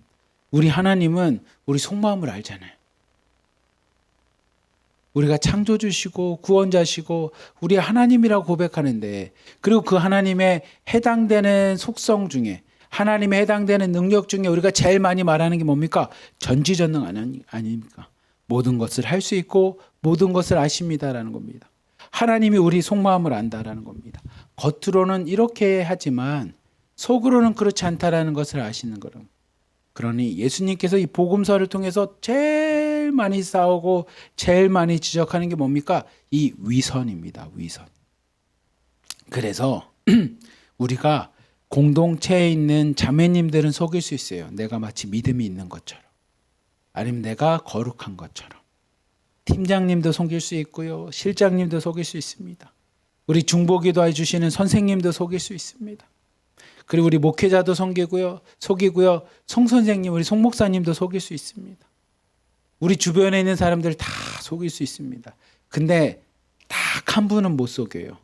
우리 하나님은 우리 속마음을 알잖아요. 우리가 창조주시고 구원자시고 우리 하나님이라고 고백하는데 그리고 그 하나님의 해당되는 속성 중에 하나님의 해당되는 능력 중에 우리가 제일 많이 말하는 게 뭡니까? 전지전능 아닙니까? 모든 것을 할 수 있고 모든 것을 아십니다라는 겁니다. 하나님이 우리 속마음을 안다라는 겁니다. 겉으로는 이렇게 하지만 속으로는 그렇지 않다라는 것을 아시는 거로. 그러니 예수님께서 이 복음서를 통해서 제일 많이 싸우고 제일 많이 지적하는 게 뭡니까? 이 위선입니다. 위선. 그래서 우리가 공동체에 있는 자매님들은 속일 수 있어요. 내가 마치 믿음이 있는 것처럼. 아니면 내가 거룩한 것처럼. 팀장님도 속일 수 있고요. 실장님도 속일 수 있습니다. 우리 중보기도 해주시는 선생님도 속일 수 있습니다. 그리고 우리 목회자도 속이고요. 송선생님, 우리 송목사님도 속일 수 있습니다. 우리 주변에 있는 사람들 다 속일 수 있습니다. 근데 딱 한 분은 못 속여요.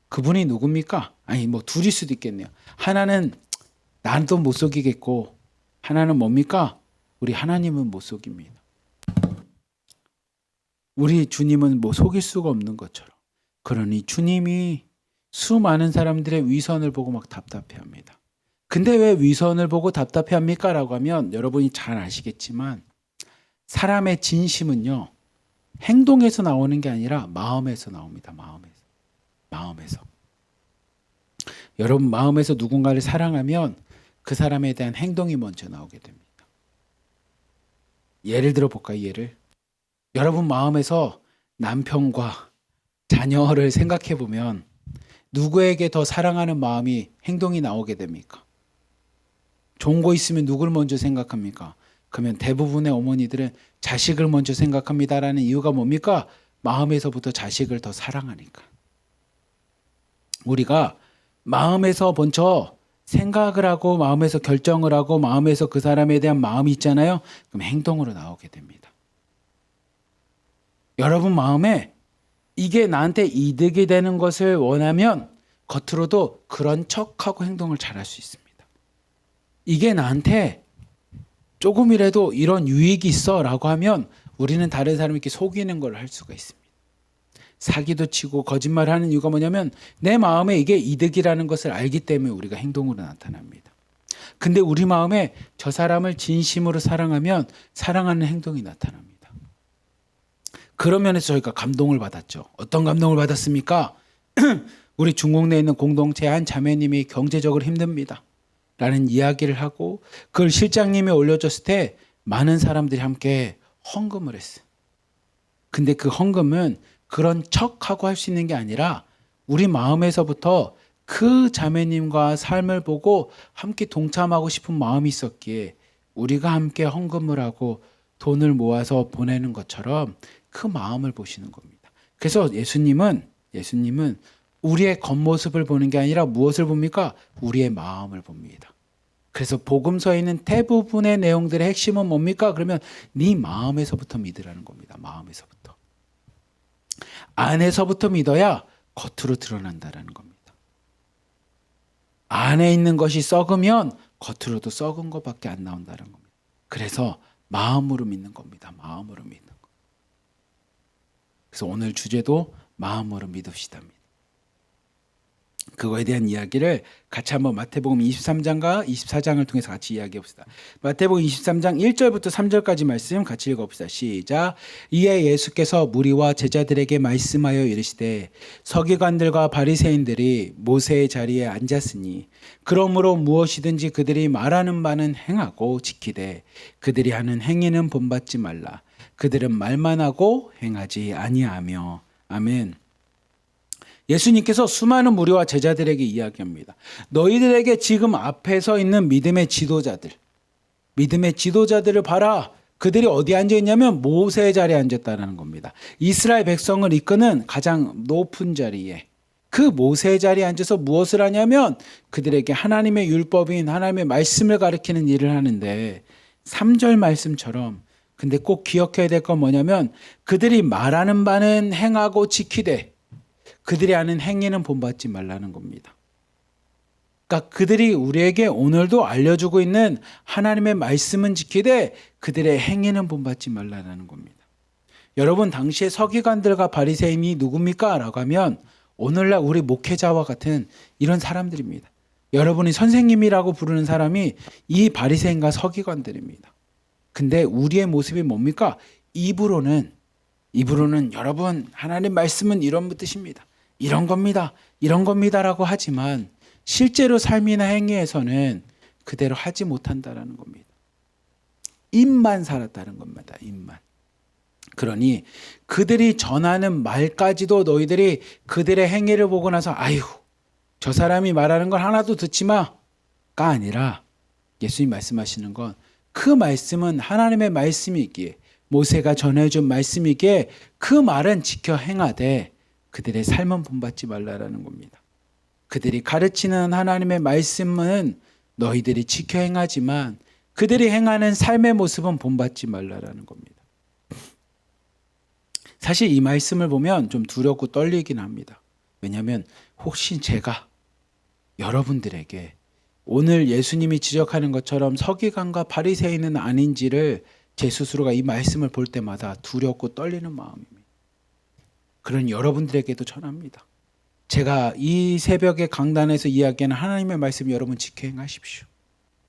그분이 누굽니까? 아니 뭐 둘일 수도 있겠네요. 하나는 나도 못 속이겠고 하나는 뭡니까? 우리 하나님은 못 속입니다. 우리 주님은 뭐 속일 수가 없는 것처럼. 그러니 주님이 수많은 사람들의 위선을 보고 막 답답해합니다. 근데 왜 위선을 보고 답답해합니까? 라고 하면 여러분이 잘 아시겠지만 사람의 진심은요. 행동에서 나오는 게 아니라 마음에서 나옵니다. 마음에서. 여러분 마음에서 누군가를 사랑하면 그 사람에 대한 행동이 먼저 나오게 됩니다. 예를 들어 볼까요? 여러분 마음에서 남편과 자녀를 생각해 보면 누구에게 더 사랑하는 마음이 행동이 나오게 됩니까? 좋은 거 있으면 누굴 먼저 생각합니까? 그러면 대부분의 어머니들은 자식을 먼저 생각합니다라는 이유가 뭡니까? 마음에서부터 자식을 더 사랑하니까. 우리가 마음에서 먼저 생각을 하고 마음에서 결정을 하고 마음에서 그 사람에 대한 마음이 있잖아요. 그럼 행동으로 나오게 됩니다. 여러분 마음에 이게 나한테 이득이 되는 것을 원하면 겉으로도 그런 척하고 행동을 잘할 수 있습니다. 이게 나한테 조금이라도 이런 유익이 있어 라고 하면 우리는 다른 사람에게 속이는 걸 할 수가 있습니다. 사기도 치고 거짓말을 하는 이유가 뭐냐면 내 마음에 이게 이득이라는 것을 알기 때문에 우리가 행동으로 나타납니다. 근데 우리 마음에 저 사람을 진심으로 사랑하면 사랑하는 행동이 나타납니다. 그런 면에서 저희가 감동을 받았죠. 어떤 감동을 받았습니까? 우리 중국내에 있는 공동체 한 자매님이 경제적으로 힘듭니다. 라는 이야기를 하고 그걸 실장님이 올려줬을 때 많은 사람들이 함께 헌금을 했어요. 근데 그 헌금은 그런 척하고 할 수 있는 게 아니라 우리 마음에서부터 그 자매님과 삶을 보고 함께 동참하고 싶은 마음이 있었기에 우리가 함께 헌금을 하고 돈을 모아서 보내는 것처럼 그 마음을 보시는 겁니다. 그래서 예수님은 우리의 겉모습을 보는 게 아니라 무엇을 봅니까? 우리의 마음을 봅니다. 그래서 복음서에 있는 대부분의 내용들의 핵심은 뭡니까? 그러면 네 마음에서부터 믿으라는 겁니다. 마음에서부터. 안에서부터 믿어야 겉으로 드러난다는 겁니다. 안에 있는 것이 썩으면 겉으로도 썩은 것밖에 안 나온다는 겁니다. 그래서 마음으로 믿는 겁니다. 마음으로 믿는 거. 그래서 오늘 주제도 마음으로 믿읍시다입니다. 그거에 대한 이야기를 같이 한번 마태복음 23장과 24장을 통해서 같이 이야기해 봅시다. 마태복음 23장 1절부터 3절까지 말씀 같이 읽어봅시다. 시작. 이에 예수께서 무리와 제자들에게 말씀하여 이르시되 서기관들과 바리새인들이 모세의 자리에 앉았으니 그러므로 무엇이든지 그들이 말하는 바는 행하고 지키되 그들이 하는 행위는 본받지 말라. 그들은 말만 하고 행하지 아니하며. 아멘. 예수님께서 수많은 무리와 제자들에게 이야기합니다. 너희들에게 지금 앞에 서 있는 믿음의 지도자들을 봐라. 그들이 어디 앉아 있냐면 모세의 자리에 앉았다는 겁니다. 이스라엘 백성을 이끄는 가장 높은 자리에 그 모세의 자리에 앉아서 무엇을 하냐면 그들에게 하나님의 율법인 하나님의 말씀을 가르치는 일을 하는데 3절 말씀처럼 근데 꼭 기억해야 될 건 뭐냐면 그들이 말하는 바는 행하고 지키되 그들이 하는 행위는 본받지 말라는 겁니다. 그러니까 그들이 우리에게 오늘도 알려주고 있는 하나님의 말씀은 지키되 그들의 행위는 본받지 말라는 겁니다. 여러분 당시에 서기관들과 바리새인이 누굽니까? 라고 하면 오늘날 우리 목회자와 같은 이런 사람들입니다. 여러분이 선생님이라고 부르는 사람이 이 바리새인과 서기관들입니다. 근데 우리의 모습이 뭡니까? 입으로는 여러분 하나님 말씀은 이런 뜻입니다. 이런 겁니다라고 하지만 실제로 삶이나 행위에서는 그대로 하지 못한다라는 겁니다. 입만 살았다는 겁니다. 입만. 그러니 그들이 전하는 말까지도 너희들이 그들의 행위를 보고 나서 아유 저 사람이 말하는 걸 하나도 듣지 마. 아니라 예수님 말씀하시는 건 그 말씀은 하나님의 말씀이기에 모세가 전해준 말씀이기에 그 말은 지켜 행하되 그들의 삶은 본받지 말라라는 겁니다. 그들이 가르치는 하나님의 말씀은 너희들이 지켜 행하지만 그들이 행하는 삶의 모습은 본받지 말라라는 겁니다. 사실 이 말씀을 보면 좀 두렵고 떨리긴 합니다. 왜냐하면 혹시 제가 여러분들에게 오늘 예수님이 지적하는 것처럼 서기관과 바리새인은 아닌지를 제 스스로가 이 말씀을 볼 때마다 두렵고 떨리는 마음입니다. 그런 여러분들에게도 전합니다. 제가 이 새벽에 강단에서 이야기하는 하나님의 말씀 여러분 지켜 행하십시오.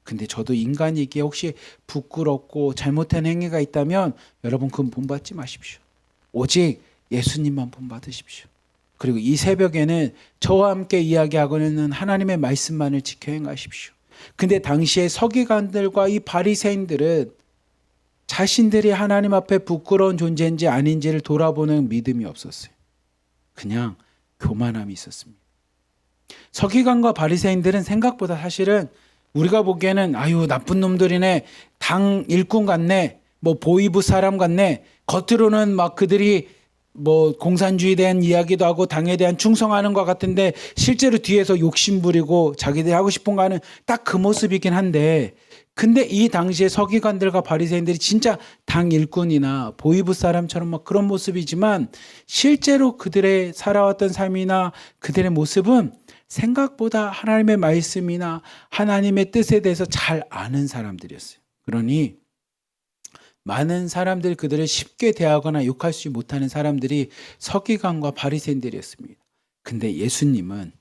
근데 저도 인간이기에 혹시 부끄럽고 잘못한 행위가 있다면 여러분 그건 본받지 마십시오. 오직 예수님만 본받으십시오. 그리고 이 새벽에는 저와 함께 이야기하고 있는 하나님의 말씀만을 지켜 행하십시오. 근데 당시에 서기관들과 이 바리새인들은 자신들이 하나님 앞에 부끄러운 존재인지 아닌지를 돌아보는 믿음이 없었어요. 그냥 교만함이 있었습니다. 서기관과 바리새인들은 생각보다 사실은 우리가 보기에는 아유 나쁜 놈들이네, 당 일꾼 같네, 뭐 보위부 사람 같네, 겉으로는 막 그들이 뭐 공산주의에 대한 이야기도 하고 당에 대한 충성하는 것 같은데 실제로 뒤에서 욕심 부리고 자기들이 하고 싶은 거 하는 딱 그 모습이긴 한데, 근데 이 당시에 서기관들과 바리새인들이 진짜 당 일꾼이나 보위부 사람처럼 막 그런 모습이지만 실제로 그들의 살아왔던 삶이나 그들의 모습은 생각보다 하나님의 말씀이나 하나님의 뜻에 대해서 잘 아는 사람들이었어요. 그러니 많은 사람들이 그들을 쉽게 대하거나 욕할 수 못하는 사람들이 서기관과 바리새인들이었습니다. 근데 예수님은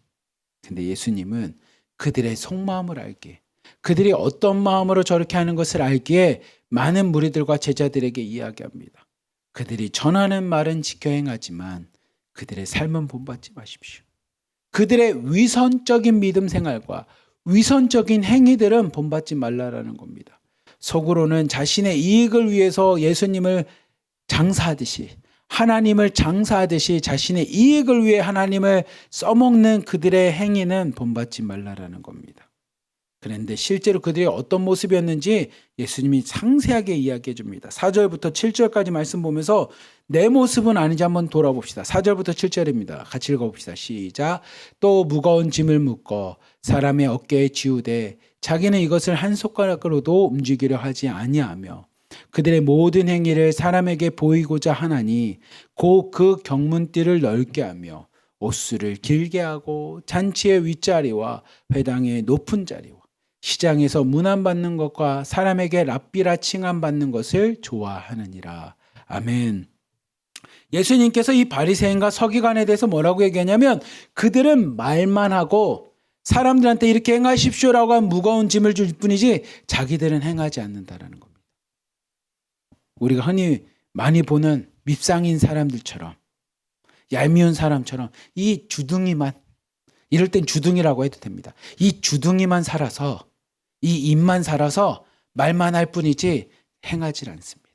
그들의 속마음을 알기에, 그들이 어떤 마음으로 저렇게 하는 것을 알기에 많은 무리들과 제자들에게 이야기합니다. 그들이 전하는 말은 지켜 행하지만 그들의 삶은 본받지 마십시오. 그들의 위선적인 믿음 생활과 위선적인 행위들은 본받지 말라라는 겁니다. 속으로는 자신의 이익을 위해서 예수님을 장사하듯이, 하나님을 장사하듯이 자신의 이익을 위해 하나님을 써먹는 그들의 행위는 본받지 말라라는 겁니다. 그런데 실제로 그들이 어떤 모습이었는지 예수님이 상세하게 이야기해 줍니다. 4절부터 7절까지 말씀 보면서 내 모습은 아닌지 한번 돌아봅시다. 4절부터 7절입니다. 같이 읽어봅시다. 시작. 또 무거운 짐을 묶어 사람의 어깨에 지우되 자기는 이것을 한 손가락으로도 움직이려 하지 아니하며 그들의 모든 행위를 사람에게 보이고자 하나니 곧 그 경문띠를 넓게 하며 옷수를 길게 하고 잔치의 윗자리와 회당의 높은 자리와 시장에서 문안받는 것과 사람에게 랍비라 칭함받는 것을 좋아하느니라. 아멘. 예수님께서 이 바리새인과 서기관에 대해서 뭐라고 얘기하냐면 그들은 말만 하고 사람들한테 이렇게 행하십시오라고 한 무거운 짐을 줄 뿐이지 자기들은 행하지 않는다라는 겁니다. 우리가 흔히 많이 보는 밉상인 사람들처럼, 얄미운 사람처럼 이 주둥이만, 이럴 땐 주둥이라고 해도 됩니다. 이 주둥이만 살아서, 이 입만 살아서 말만 할 뿐이지 행하지 않습니다.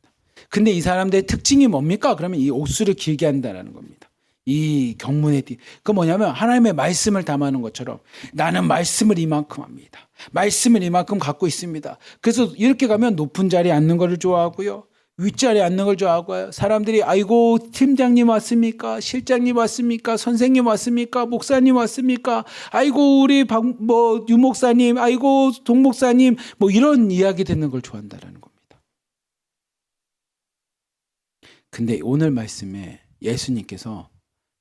근데 이 사람들의 특징이 뭡니까? 그러면 이 옷수를 길게 한다는 겁니다. 이 경문의 뒤. 그 뭐냐면 하나님의 말씀을 담아놓은 것처럼 나는 말씀을 이만큼 합니다. 말씀을 이만큼 갖고 있습니다. 그래서 이렇게 가면 높은 자리에 앉는 것을 좋아하고요. 윗자리에 앉는 걸 좋아하고요. 사람들이 아이고 팀장님 왔습니까? 실장님 왔습니까? 선생님 왔습니까? 목사님 왔습니까? 아이고 우리 유 목사님, 아이고 동 목사님, 뭐 이런 이야기 듣는 걸 좋아한다라는 겁니다. 근데 오늘 말씀에 예수님께서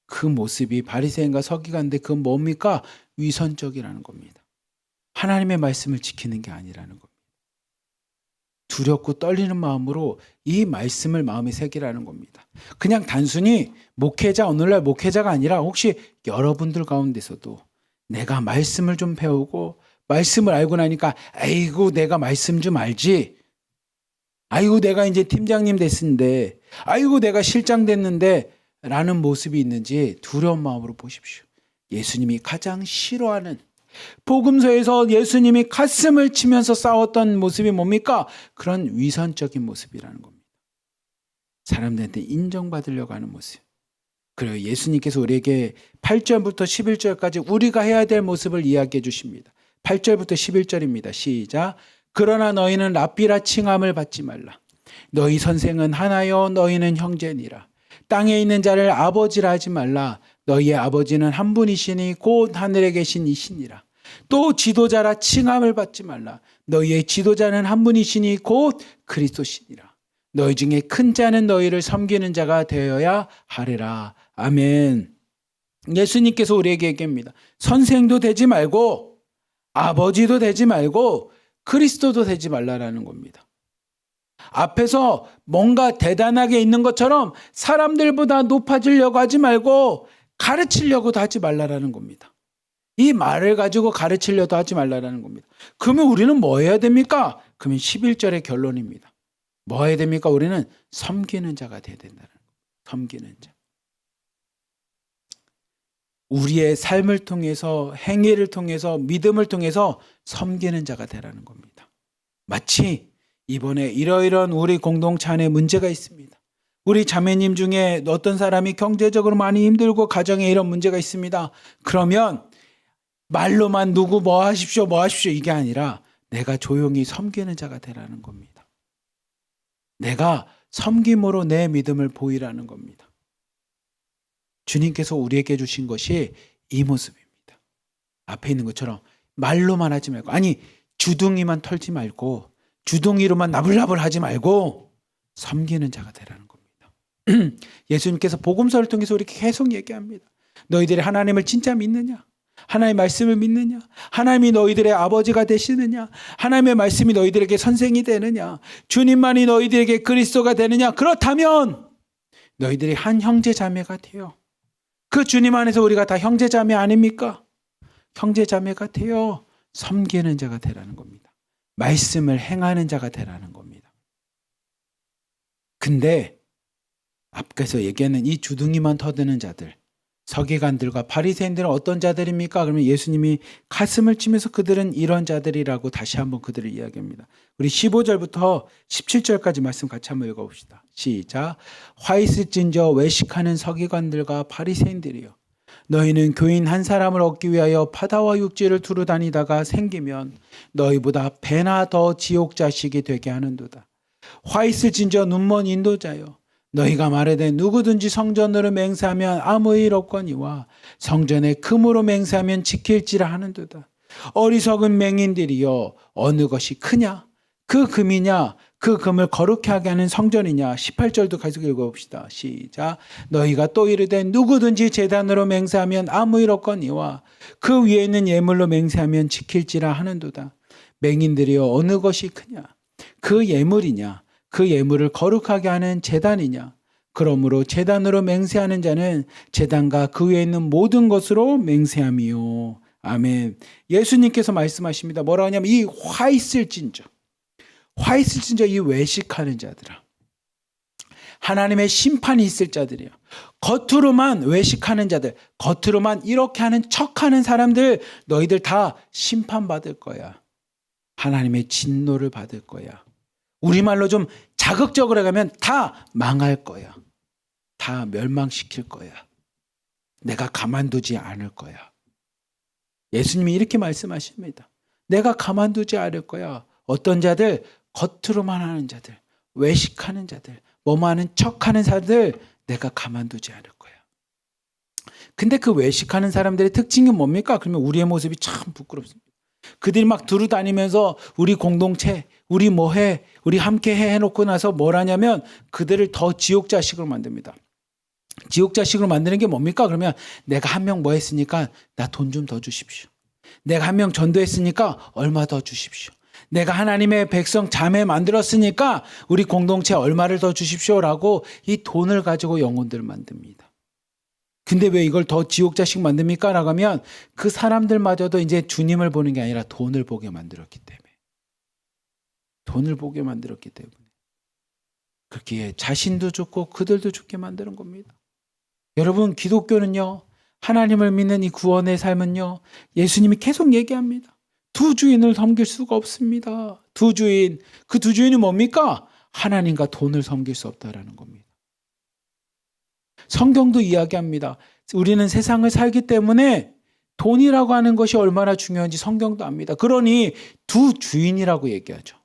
그 모습이 바리새인과 서기관인데 그건 뭡니까? 위선적이라는 겁니다. 하나님의 말씀을 지키는 게 아니라는 겁니다. 두렵고 떨리는 마음으로 이 말씀을 마음에 새기라는 겁니다. 그냥 단순히 목회자, 오늘날 목회자가 아니라 혹시 여러분들 가운데서도 내가 말씀을 좀 배우고 말씀을 알고 나니까 아이고 내가 말씀 좀 알지, 아이고 내가 이제 팀장님 됐는데, 아이고 내가 실장 됐는데 라는 모습이 있는지 두려운 마음으로 보십시오. 예수님이 가장 싫어하는, 복음서에서 예수님이 가슴을 치면서 싸웠던 모습이 뭡니까? 그런 위선적인 모습이라는 겁니다. 사람들한테 인정받으려고 하는 모습. 그리고 예수님께서 우리에게 8절부터 11절까지 우리가 해야 될 모습을 이야기해 주십니다. 8절부터 11절입니다. 시작. 그러나 너희는 랍비라 칭함을 받지 말라. 너희 선생은 하나요 너희는 형제니라. 땅에 있는 자를 아버지라 하지 말라. 너희의 아버지는 한 분이시니 곧 하늘에 계신 이시니라. 또 지도자라 칭함을 받지 말라. 너희의 지도자는 한 분이시니 곧 그리스도시니라. 너희 중에 큰 자는 너희를 섬기는 자가 되어야 하리라. 아멘. 예수님께서 우리에게 얘기합니다. 선생도 되지 말고 아버지도 되지 말고 그리스도도 되지 말라라는 겁니다. 앞에서 뭔가 대단하게 있는 것처럼 사람들보다 높아지려고 하지 말고 가르치려고도 하지 말라라는 겁니다. 이 말을 가지고 가르치려도 하지 말라라는 겁니다. 그러면 우리는 뭐 해야 됩니까? 그러면 11절의 결론입니다. 뭐 해야 됩니까? 우리는 섬기는 자가 돼야 된다는 거예요. 섬기는 자. 우리의 삶을 통해서 행위를 통해서 믿음을 통해서 섬기는 자가 되라는 겁니다. 마치 이번에 이러이러한 우리 공동체 안에 문제가 있습니다. 우리 자매님 중에 어떤 사람이 경제적으로 많이 힘들고 가정에 이런 문제가 있습니다. 그러면 말로만 누구 뭐 하십시오 이게 아니라 내가 조용히 섬기는 자가 되라는 겁니다. 내가 섬김으로 내 믿음을 보이라는 겁니다. 주님께서 우리에게 주신 것이 이 모습입니다. 앞에 있는 것처럼 말로만 하지 말고, 아니 주둥이만 털지 말고 주둥이로만 나불나불 하지 말고 섬기는 자가 되라는 겁니다. 예수님께서 복음서를 통해서 우리에게 계속 얘기합니다. 너희들이 하나님을 진짜 믿느냐? 하나님의 말씀을 믿느냐? 하나님이 너희들의 아버지가 되시느냐? 하나님의 말씀이 너희들에게 선생이 되느냐? 주님만이 너희들에게 그리스도가 되느냐? 그렇다면 너희들이 한 형제 자매가 돼요. 그 주님 안에서 우리가 다 형제 자매 아닙니까? 형제 자매가 되어 섬기는 자가 되라는 겁니다. 말씀을 행하는 자가 되라는 겁니다. 근데 앞에서 얘기하는 이 주둥이만 터드는 자들, 서기관들과 바리새인들은 어떤 자들입니까? 그러면 예수님이 가슴을 치면서 그들은 이런 자들이라고 다시 한번 그들을 이야기합니다. 우리 15절부터 17절까지 말씀 같이 한번 읽어봅시다. 시작. 화 있을진저 외식하는 서기관들과 바리새인들이여, 너희는 교인 한 사람을 얻기 위하여 바다와 육지를 두루 다니다가 생기면 너희보다 배나 더 지옥 자식이 되게 하는도다. 화 있을진저 눈먼 인도자여, 너희가 말하되 누구든지 성전으로 맹세하면 아무 일 없거니와 성전에 금으로 맹세하면 지킬지라 하는도다. 어리석은 맹인들이여, 어느 것이 크냐? 그 금이냐? 그 금을 거룩하게 하는 성전이냐? 18절도 계속 읽어봅시다. 시작. 너희가 또 이르되 누구든지 제단으로 맹세하면 아무 일 없거니와 그 위에 있는 예물로 맹세하면 지킬지라 하는도다. 맹인들이여, 어느 것이 크냐? 그 예물이냐? 그 예물을 거룩하게 하는 제단이냐? 그러므로 제단으로 맹세하는 자는 제단과 그 위에 있는 모든 것으로 맹세함이요. 아멘. 예수님께서 말씀하십니다. 뭐라 하냐면 이 화 있을진저 이 외식하는 자들아, 하나님의 심판이 있을 자들이야. 겉으로만 외식하는 자들, 겉으로만 이렇게 하는 척하는 사람들, 너희들 다 심판받을 거야. 하나님의 진노를 받을 거야. 우리말로 좀 자극적으로 가면 다 망할 거야. 다 멸망시킬 거야. 내가 가만두지 않을 거야. 예수님이 이렇게 말씀하십니다. 내가 가만두지 않을 거야. 어떤 자들? 겉으로만 하는 자들, 외식하는 자들, 뭐만 하는 척하는 사람들 내가 가만두지 않을 거야. 근데 그 외식하는 사람들의 특징이 뭡니까? 그러면 우리의 모습이 참 부끄럽습니다. 그들이 막 두루 다니면서 우리 공동체, 우리 뭐해, 우리 함께해 해놓고 나서 뭘 하냐면 그들을 더 지옥 자식으로 만듭니다. 지옥 자식으로 만드는 게 뭡니까? 그러면 내가 한 명 뭐 했으니까 나 돈 좀 더 주십시오. 내가 한 명 전도했으니까 얼마 더 주십시오. 내가 하나님의 백성 자매 만들었으니까 우리 공동체 얼마를 더 주십시오라고 이 돈을 가지고 영혼들을 만듭니다. 근데 왜 이걸 더 지옥 자식 만듭니까? 라고 하면 그 사람들마저도 이제 주님을 보는 게 아니라 돈을 보게 만들었기 때문에. 돈을 보게 만들었기 때문에. 그렇게 자신도 죽고 그들도 죽게 만드는 겁니다. 여러분, 기독교는요, 하나님을 믿는 이 구원의 삶은요, 예수님이 계속 얘기합니다. 두 주인을 섬길 수가 없습니다. 두 주인. 그 두 주인이 뭡니까? 하나님과 돈을 섬길 수 없다라는 겁니다. 성경도 이야기합니다. 우리는 세상을 살기 때문에 돈이라고 하는 것이 얼마나 중요한지 성경도 압니다. 그러니 두 주인이라고 얘기하죠.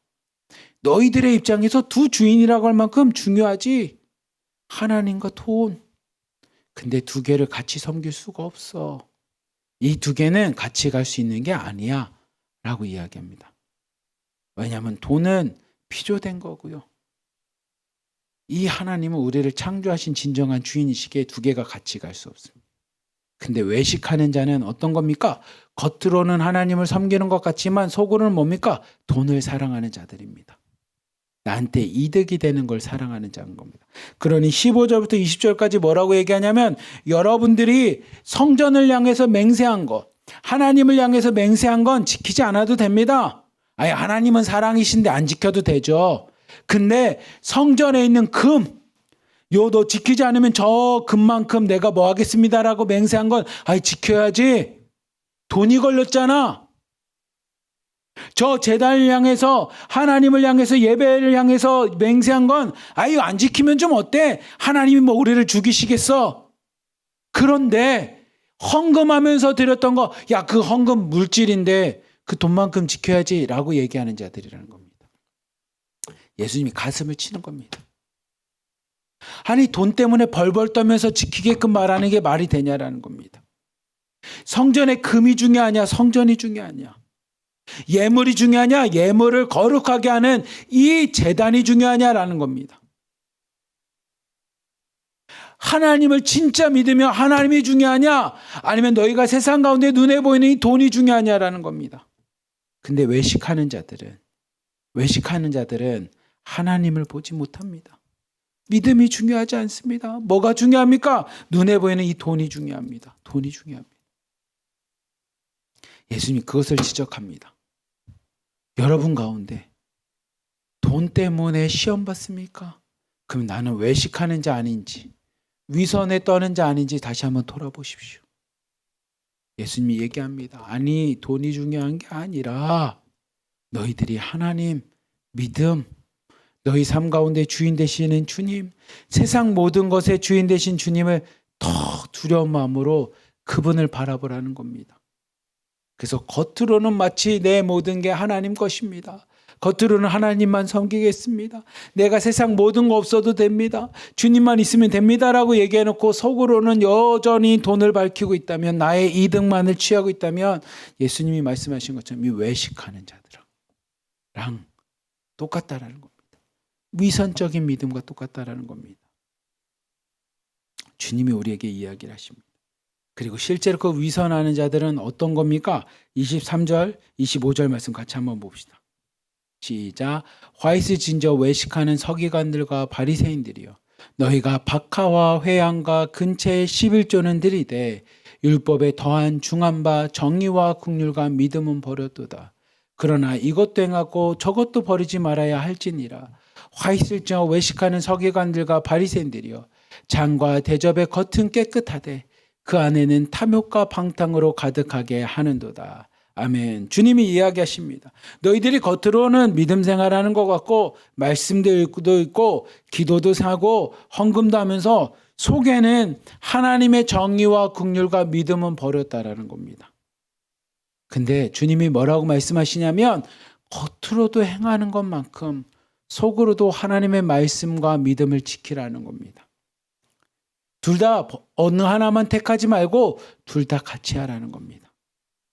너희들의 입장에서 두 주인이라고 할 만큼 중요하지. 하나님과 돈. 근데 두 개를 같이 섬길 수가 없어. 이 두 개는 같이 갈 수 있는 게 아니야. 라고 이야기합니다. 왜냐하면 돈은 피조된 거고요. 이 하나님은 우리를 창조하신 진정한 주인이시기에 두 개가 같이 갈 수 없습니다. 근데 외식하는 자는 어떤 겁니까? 겉으로는 하나님을 섬기는 것 같지만 속으로는 뭡니까? 돈을 사랑하는 자들입니다. 나한테 이득이 되는 걸 사랑하는 자인 겁니다. 그러니 15절부터 20절까지 뭐라고 얘기하냐면 여러분들이 성전을 향해서 맹세한 것, 하나님을 향해서 맹세한 건 지키지 않아도 됩니다. 아니, 하나님은 사랑이신데 안 지켜도 되죠. 근데 성전에 있는 금, 너 지키지 않으면 저 금만큼 내가 뭐 하겠습니다라고 맹세한 건 지켜야지. 돈이 걸렸잖아. 저 제단을 향해서 하나님을 향해서 예배를 향해서 맹세한 건 안 지키면 좀 어때? 하나님이 뭐 우리를 죽이시겠어? 그런데 헌금하면서 드렸던 거, 그 헌금 물질인데 그 돈만큼 지켜야지 라고 얘기하는 자들이라는 겁니다. 예수님이 가슴을 치는 겁니다. 아니, 돈 때문에 벌벌 떠면서 지키게끔 말하는 게 말이 되냐라는 겁니다. 성전의 금이 중요하냐, 성전이 중요하냐, 예물이 중요하냐, 예물을 거룩하게 하는 이 제단이 중요하냐라는 겁니다. 하나님을 진짜 믿으며 하나님이 중요하냐, 아니면 너희가 세상 가운데 눈에 보이는 이 돈이 중요하냐라는 겁니다. 근데 외식하는 자들은 하나님을 보지 못합니다. 믿음이 중요하지 않습니다. 뭐가 중요합니까? 눈에 보이는 이 돈이 중요합니다. 돈이 중요합니다. 예수님이 그것을 지적합니다. 여러분 가운데 돈 때문에 시험 받습니까? 그럼 나는 외식하는 자 아닌지, 위선에 떠는 자 아닌지 다시 한번 돌아보십시오. 예수님이 얘기합니다. 아니, 돈이 중요한 게 아니라 너희들이 하나님, 믿음, 너희 삶 가운데 주인 되시는 주님, 세상 모든 것의 주인 되신 주님을 더 두려운 마음으로 그분을 바라보라는 겁니다. 그래서 겉으로는 마치 내 모든 게 하나님 것입니다. 겉으로는 하나님만 섬기겠습니다. 내가 세상 모든 거 없어도 됩니다. 주님만 있으면 됩니다라고 얘기해놓고 속으로는 여전히 돈을 밝히고 있다면, 나의 이득만을 취하고 있다면 예수님이 말씀하신 것처럼 이 외식하는 자들랑 똑같다라는 겁니다. 위선적인 믿음과 똑같다라는 겁니다. 주님이 우리에게 이야기를 하십니다. 그리고 실제로 그 위선하는 자들은 어떤 겁니까? 23절, 25절 말씀 같이 한번 봅시다. 시작. 화이트 진저 외식하는 서기관들과 바리새인들이여, 너희가 박하와 회양과 근처에 11조는 들이되 율법에 더한 중한 바 정의와 국률과 믿음은 버렸도다. 그러나 이것도 행하고 저것도 버리지 말아야 할지니라. 화이슬저 외식하는 서기관들과 바리새인들이여, 장과 대접의 겉은 깨끗하되 그 안에는 탐욕과 방탕으로 가득하게 하는도다. 아멘. 주님이 이야기하십니다. 너희들이 겉으로는 믿음 생활하는 것 같고 말씀도 있고 기도도 하고 헌금도 하면서 속에는 하나님의 정의와 긍휼과 믿음은 버렸다라는 겁니다. 근데 주님이 뭐라고 말씀하시냐면 겉으로도 행하는 것만큼 속으로도 하나님의 말씀과 믿음을 지키라는 겁니다. 둘 다 어느 하나만 택하지 말고 둘 다 같이 하라는 겁니다.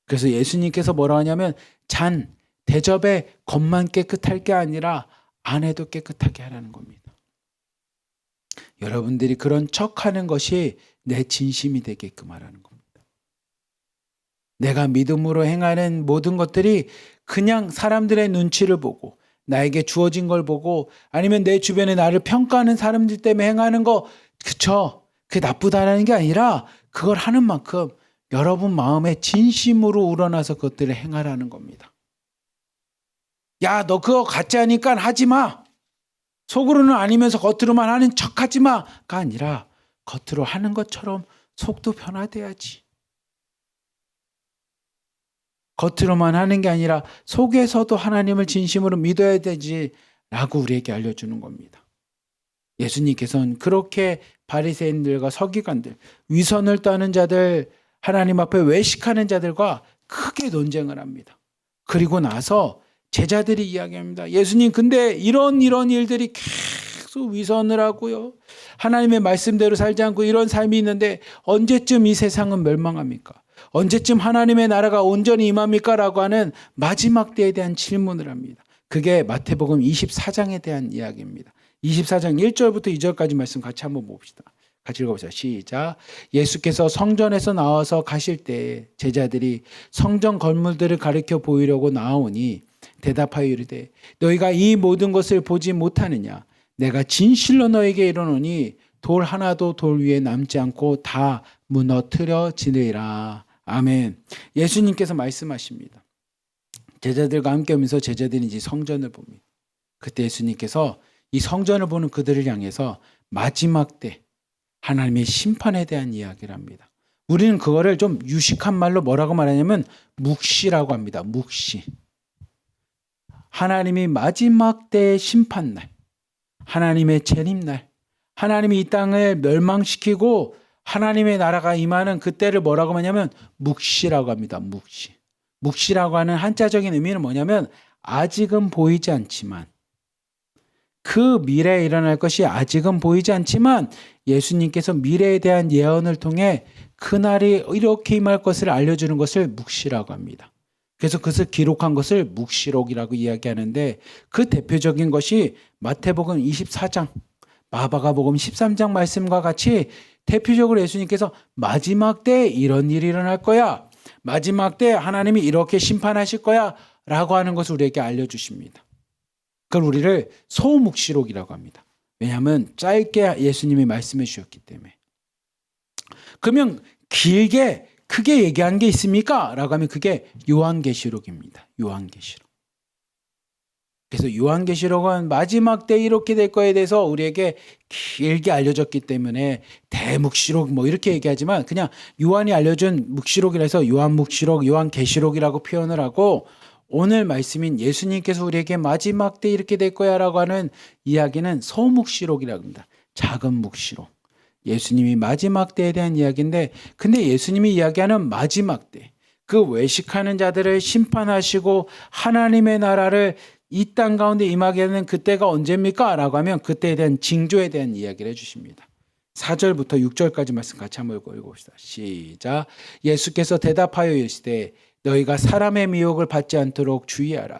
그래서 예수님께서 뭐라고 하냐면 잔, 대접의 겉만 깨끗할 게 아니라 안에도 깨끗하게 하라는 겁니다. 여러분들이 그런 척하는 것이 내 진심이 되게끔 하라는 겁니다. 내가 믿음으로 행하는 모든 것들이 그냥 사람들의 눈치를 보고 나에게 주어진 걸 보고 아니면 내 주변에 나를 평가하는 사람들 때문에 행하는 거, 그쵸? 그게 나쁘다라는 게 아니라 그걸 하는 만큼 여러분 마음에 진심으로 우러나서 그것들을 행하라는 겁니다. 야, 너 그거 같지 않으니까 하지 마. 속으로는 아니면서 겉으로만 하는 척하지 마가 아니라 겉으로 하는 것처럼 속도 변화돼야지. 겉으로만 하는 게 아니라 속에서도 하나님을 진심으로 믿어야 되지라고 우리에게 알려주는 겁니다. 예수님께서는 그렇게 바리새인들과 서기관들, 위선을 떠는 자들 하나님 앞에 외식하는 자들과 크게 논쟁을 합니다. 그리고 나서 제자들이 이야기합니다. 예수님, 근데 이런 일들이 계속 위선을 하고요, 하나님의 말씀대로 살지 않고 이런 삶이 있는데 언제쯤 이 세상은 멸망합니까? 언제쯤 하나님의 나라가 온전히 임합니까? 라고 하는 마지막 때에 대한 질문을 합니다. 그게 마태복음 24장에 대한 이야기입니다. 24장 1절부터 2절까지 말씀 같이 한번 봅시다. 같이 읽어보세요. 시작. 예수께서 성전에서 나와서 가실 때 제자들이 성전 건물들을 가리켜 보이려고 나오니 대답하여 이르되 너희가 이 모든 것을 보지 못하느냐? 내가 진실로 너에게 이르노니 돌 하나도 돌 위에 남지 않고 다 무너뜨려지리라. 아멘. 예수님께서 말씀하십니다. 제자들과 함께 오면서 제자들이 이제 성전을 봅니다. 그때 예수님께서 이 성전을 보는 그들을 향해서 마지막 때 하나님의 심판에 대한 이야기를 합니다. 우리는 그거를 좀 유식한 말로 뭐라고 말하냐면 묵시라고 합니다. 묵시. 하나님이 마지막 때의 심판날, 하나님의 재림날, 하나님이 이 땅을 멸망시키고 하나님의 나라가 임하는 그때를 뭐라고 하냐면 묵시라고 합니다. 묵시. 묵시라고 하는 한자적인 의미는 뭐냐면 아직은 보이지 않지만, 그 미래에 일어날 것이 아직은 보이지 않지만 예수님께서 미래에 대한 예언을 통해 그날이 이렇게 임할 것을 알려주는 것을 묵시라고 합니다. 그래서 그것을 기록한 것을 묵시록이라고 이야기하는데, 그 대표적인 것이 마태복음 24장, 마가복음 13장 말씀과 같이 대표적으로 예수님께서 마지막 때 이런 일이 일어날 거야, 마지막 때 하나님이 이렇게 심판하실 거야 라고 하는 것을 우리에게 알려주십니다. 그걸 우리를 소묵시록이라고 합니다. 왜냐하면 짧게 예수님이 말씀해 주셨기 때문에. 그러면 길게 크게 얘기한 게 있습니까? 라고 하면 그게 요한계시록입니다. 요한계시록. 그래서 요한계시록은 마지막 때 이렇게 될 거에 대해서 우리에게 길게 알려졌기 때문에 대묵시록 뭐 이렇게 얘기하지만, 그냥 요한이 알려준 묵시록이라 해서 요한묵시록, 요한계시록이라고 표현을 하고, 오늘 말씀인 예수님께서 우리에게 마지막 때 이렇게 될 거야 라고 하는 이야기는 소묵시록이라고 합니다. 작은 묵시록. 예수님이 마지막 때에 대한 이야기인데, 근데 예수님이 이야기하는 마지막 때, 그 외식하는 자들을 심판하시고 하나님의 나라를 이 땅 가운데 임하게 하는 그때가 언제입니까? 라고 하면 그때에 대한 징조에 대한 이야기를 해주십니다. 4절부터 6절까지 말씀 같이 한번 읽어봅시다. 시작. 예수께서 대답하여 이르시되 너희가 사람의 미혹을 받지 않도록 주의하라.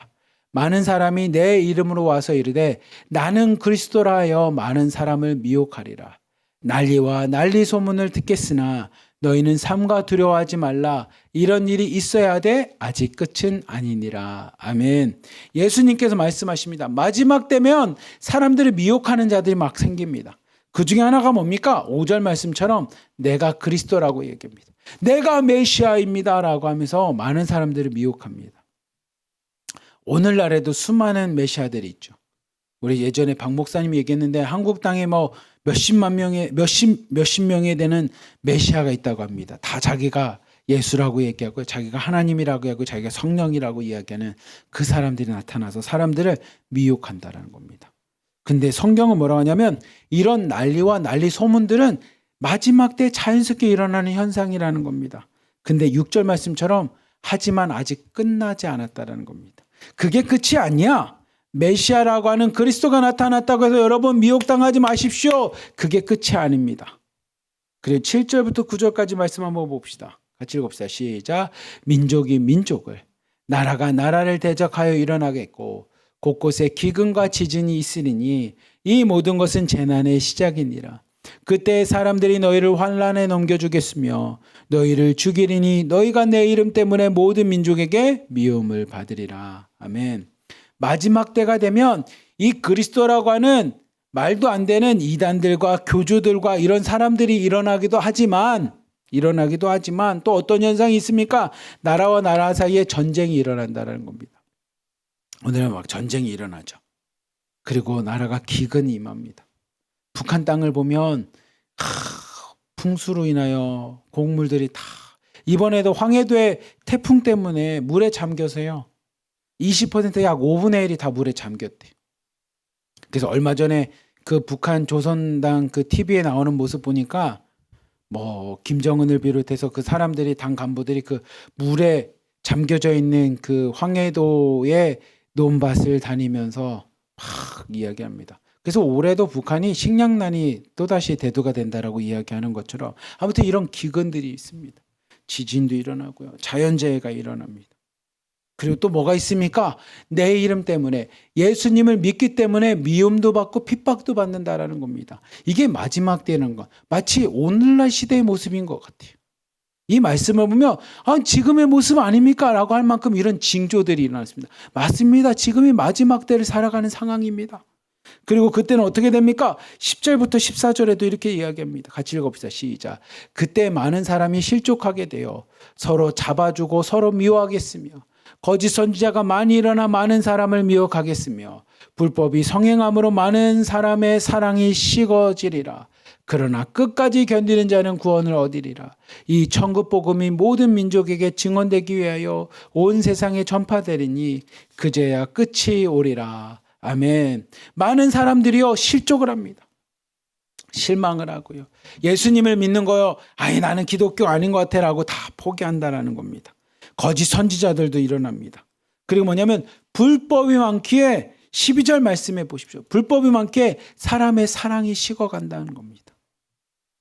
많은 사람이 내 이름으로 와서 이르되 나는 그리스도라 하여 많은 사람을 미혹하리라. 난리와 난리 소문을 듣겠으나 너희는 삼가 두려워하지 말라. 이런 일이 있어야 돼. 아직 끝은 아니니라. 아멘. 예수님께서 말씀하십니다. 마지막 때면 사람들을 미혹하는 자들이 막 생깁니다. 그 중에 하나가 뭡니까? 5절 말씀처럼 내가 그리스도라고 얘기합니다. 내가 메시아입니다 라고 하면서 많은 사람들을 미혹합니다. 오늘날에도 수많은 메시아들이 있죠. 우리 예전에 박 목사님이 얘기했는데 한국 땅에 뭐 몇십 명에 되는 메시아가 있다고 합니다. 다 자기가 예수라고 얘기하고 자기가 하나님이라고 하고 자기가 성령이라고 이야기하는 그 사람들이 나타나서 사람들을 미혹한다는 겁니다. 근데 성경은 뭐라고 하냐면 이런 난리와 난리 소문들은 마지막 때 자연스럽게 일어나는 현상이라는 겁니다. 근데 6절 말씀처럼 하지만 아직 끝나지 않았다는 겁니다. 그게 끝이 아니야. 메시아라고 하는 그리스도가 나타났다고 해서 여러분 미혹당하지 마십시오. 그게 끝이 아닙니다. 그리고 7절부터 9절까지 말씀 한번 봅시다. 같이 읽읍시다. 시작. 민족이 민족을, 나라가 나라를 대적하여 일어나겠고 곳곳에 기근과 지진이 있으리니 이 모든 것은 재난의 시작이니라. 그때 사람들이 너희를 환난에 넘겨주겠으며 너희를 죽이리니 너희가 내 이름 때문에 모든 민족에게 미움을 받으리라. 아멘. 마지막 때가 되면 이 그리스도라고 하는 말도 안 되는 이단들과 교주들과 이런 사람들이 일어나기도 하지만 또 어떤 현상이 있습니까? 나라와 나라 사이에 전쟁이 일어난다는 겁니다. 오늘은 막 전쟁이 일어나죠. 그리고 나라가 기근이 임합니다. 북한 땅을 보면 풍수로 인하여 곡물들이 다, 이번에도 황해도의 태풍 때문에 물에 잠겨서요 20% 약 5분의 1이 다 물에 잠겼대요. 그래서 얼마 전에 그 북한 조선당 그 TV에 나오는 모습 보니까 뭐 김정은을 비롯해서 그 사람들이 당 간부들이 그 물에 잠겨져 있는 그 황해도의 논밭을 다니면서 막 이야기합니다. 그래서 올해도 북한이 식량난이 또다시 대두가 된다라고 이야기하는 것처럼 아무튼 이런 기근들이 있습니다. 지진도 일어나고요. 자연재해가 일어납니다. 그리고 또 뭐가 있습니까? 내 이름 때문에 예수님을 믿기 때문에 미움도 받고 핍박도 받는다라는 겁니다. 이게 마지막 때는 것. 마치 오늘날 시대의 모습인 것 같아요. 이 말씀을 보면 지금의 모습 아닙니까? 라고 할 만큼 이런 징조들이 일어났습니다. 맞습니다. 지금이 마지막 때를 살아가는 상황입니다. 그리고 그때는 어떻게 됩니까? 10절부터 14절에도 이렇게 이야기합니다. 같이 읽어봅시다. 시작. 그때 많은 사람이 실족하게 되어 서로 잡아주고 서로 미워하겠으며 거짓 선지자가 많이 일어나 많은 사람을 미혹하겠으며 불법이 성행함으로 많은 사람의 사랑이 식어지리라. 그러나 끝까지 견디는 자는 구원을 얻으리라. 이 천국 복음이 모든 민족에게 증언되기 위하여 온 세상에 전파되리니 그제야 끝이 오리라. 아멘. 많은 사람들이요 실족을 합니다. 실망을 하고요. 예수님을 믿는 거요. 나는 기독교 아닌 것 같아라고 다 포기한다라는 겁니다. 거짓 선지자들도 일어납니다. 그리고 뭐냐면 불법이 많기에 12절 말씀해 보십시오. 불법이 많기에 사람의 사랑이 식어간다는 겁니다.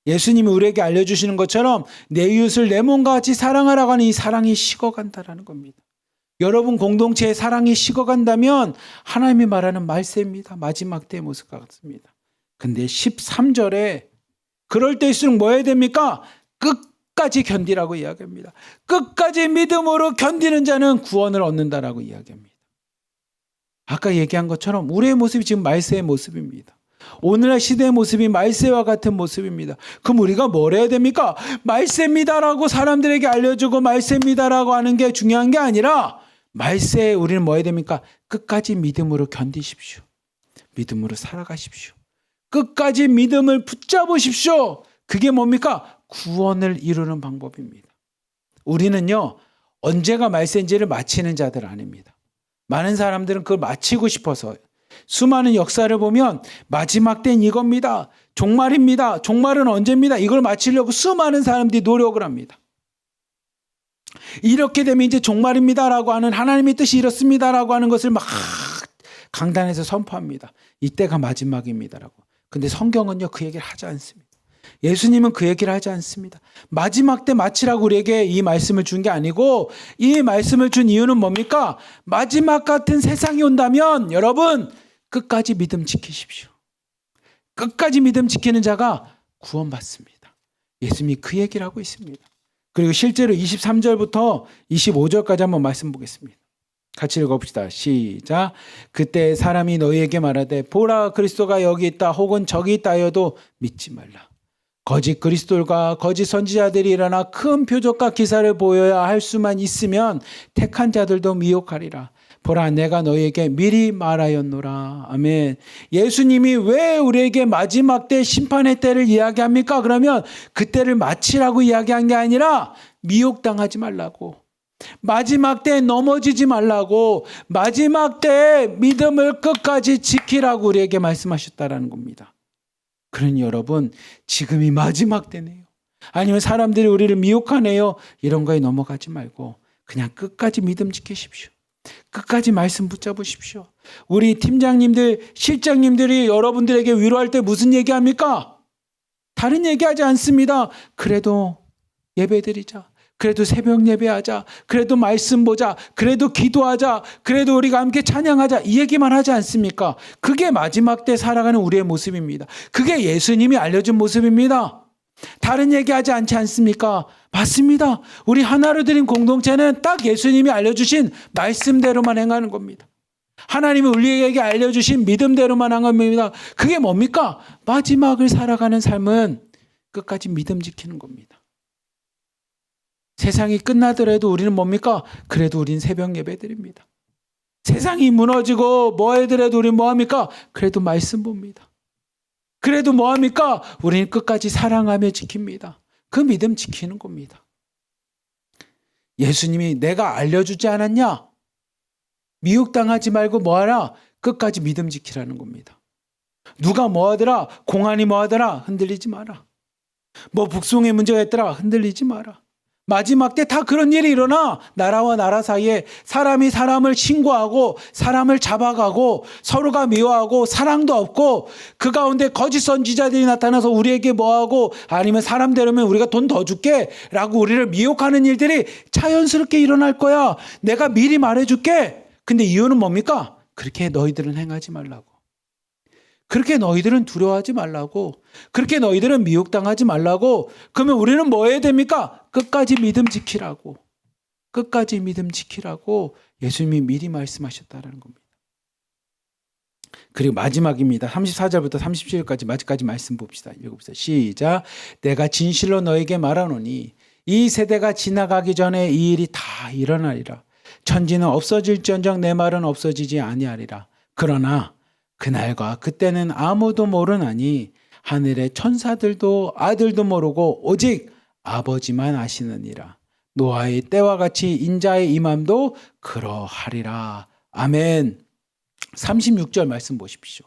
예수님이 우리에게 알려주시는 것처럼 내 이웃을 내 몸과 같이 사랑하라고 하는 이 사랑이 식어간다라는 겁니다. 여러분 공동체의 사랑이 식어간다면 하나님이 말하는 말세입니다. 마지막 때의 모습 같습니다. 근데 13절에 그럴 때일수록 뭐 해야 됩니까? 끝까지 견디라고 이야기합니다. 끝까지 믿음으로 견디는 자는 구원을 얻는다라고 이야기합니다. 아까 얘기한 것처럼 우리의 모습이 지금 말세의 모습입니다. 오늘날 시대의 모습이 말세와 같은 모습입니다. 그럼 우리가 뭘 해야 됩니까? 말세입니다라고 사람들에게 알려주고 말세입니다라고 하는 게 중요한 게 아니라 말세에 우리는 뭐 해야 됩니까? 끝까지 믿음으로 견디십시오. 믿음으로 살아가십시오. 끝까지 믿음을 붙잡으십시오. 그게 뭡니까? 구원을 이루는 방법입니다. 우리는요, 언제가 말세인지를 마치는 자들 아닙니다. 많은 사람들은 그걸 마치고 싶어서 수많은 역사를 보면 마지막 때는 이겁니다. 종말입니다. 종말은 언제입니다. 이걸 마치려고 수많은 사람들이 노력을 합니다. 이렇게 되면 이제 종말입니다라고 하는 하나님의 뜻이 이렇습니다라고 하는 것을 막 강단에서 선포합니다. 이때가 마지막입니다라고. 근데 성경은요 그 얘기를 하지 않습니다. 예수님은 그 얘기를 하지 않습니다. 마지막 때 마치라고 우리에게 이 말씀을 준 게 아니고 이 말씀을 준 이유는 뭡니까? 마지막 같은 세상이 온다면 여러분 끝까지 믿음 지키십시오. 끝까지 믿음 지키는 자가 구원받습니다. 예수님이 그 얘기를 하고 있습니다. 그리고 실제로 23절부터 25절까지 한번 말씀 보겠습니다. 같이 읽어봅시다. 시작. 그때 사람이 너희에게 말하되 보라 그리스도가 여기 있다 혹은 저기 있다 하여도 믿지 말라. 거짓 그리스도들과 거짓 선지자들이 일어나 큰 표적과 기사를 보여야 할 수만 있으면 택한 자들도 미혹하리라. 보라 내가 너희에게 미리 말하였노라. 아멘. 예수님이 왜 우리에게 마지막 때 심판의 때를 이야기합니까? 그러면 그때를 마치라고 이야기한 게 아니라 미혹당하지 말라고. 마지막 때 넘어지지 말라고. 마지막 때 믿음을 끝까지 지키라고 우리에게 말씀하셨다라는 겁니다. 그러니 여러분 지금이 마지막 때네요. 아니면 사람들이 우리를 미혹하네요. 이런 거에 넘어가지 말고 그냥 끝까지 믿음 지키십시오. 끝까지 말씀 붙잡으십시오. 우리 팀장님들, 실장님들이 여러분들에게 위로할 때 무슨 얘기합니까? 다른 얘기하지 않습니다. 그래도 예배드리자. 그래도 새벽 예배하자. 그래도 말씀 보자. 그래도 기도하자. 그래도 우리가 함께 찬양하자. 이 얘기만 하지 않습니까? 그게 마지막 때 살아가는 우리의 모습입니다. 그게 예수님이 알려준 모습입니다. 다른 얘기하지 않지 않습니까? 맞습니다. 우리 하나로 드린 공동체는 딱 예수님이 알려주신 말씀대로만 행하는 겁니다. 하나님이 우리에게 알려주신 믿음대로만 한 겁니다. 그게 뭡니까? 마지막을 살아가는 삶은 끝까지 믿음 지키는 겁니다. 세상이 끝나더라도 우리는 뭡니까? 그래도 우린 새벽 예배 드립니다. 세상이 무너지고 뭐 해더라도 우린 뭐합니까? 그래도 말씀 봅니다. 그래도 뭐합니까? 우리는 끝까지 사랑하며 지킵니다. 그 믿음 지키는 겁니다. 예수님이 내가 알려주지 않았냐? 미혹당하지 말고 뭐하라? 끝까지 믿음 지키라는 겁니다. 누가 뭐하더라? 공안이 뭐하더라? 흔들리지 마라. 뭐 북송의 문제가 있더라. 흔들리지 마라. 마지막 때 다 그런 일이 일어나. 나라와 나라 사이에 사람이 사람을 신고하고 사람을 잡아가고 서로가 미워하고 사랑도 없고 그 가운데 거짓 선지자들이 나타나서 우리에게 뭐하고 아니면 사람 데려오면 우리가 돈 더 줄게 라고 우리를 미혹하는 일들이 자연스럽게 일어날 거야. 내가 미리 말해줄게. 근데 이유는 뭡니까? 그렇게 너희들은 행하지 말라고. 그렇게 너희들은 두려워하지 말라고. 그렇게 너희들은 미혹당하지 말라고. 그러면 우리는 뭐 해야 됩니까? 끝까지 믿음 지키라고. 끝까지 믿음 지키라고 예수님이 미리 말씀하셨다는 겁니다. 그리고 마지막입니다. 34절부터 37절까지 마지막까지 말씀 봅시다. 읽어봅시다. 시작. 내가 진실로 너에게 말하노니 이 세대가 지나가기 전에 이 일이 다 일어나리라. 천지는 없어질지언정 내 말은 없어지지 아니하리라. 그러나 그날과 그때는 아무도 모르나니 하늘의 천사들도 아들도 모르고 오직 아버지만 아시느니라. 노아의 때와 같이 인자의 임함도 그러하리라. 아멘. 36절 말씀 보십시오.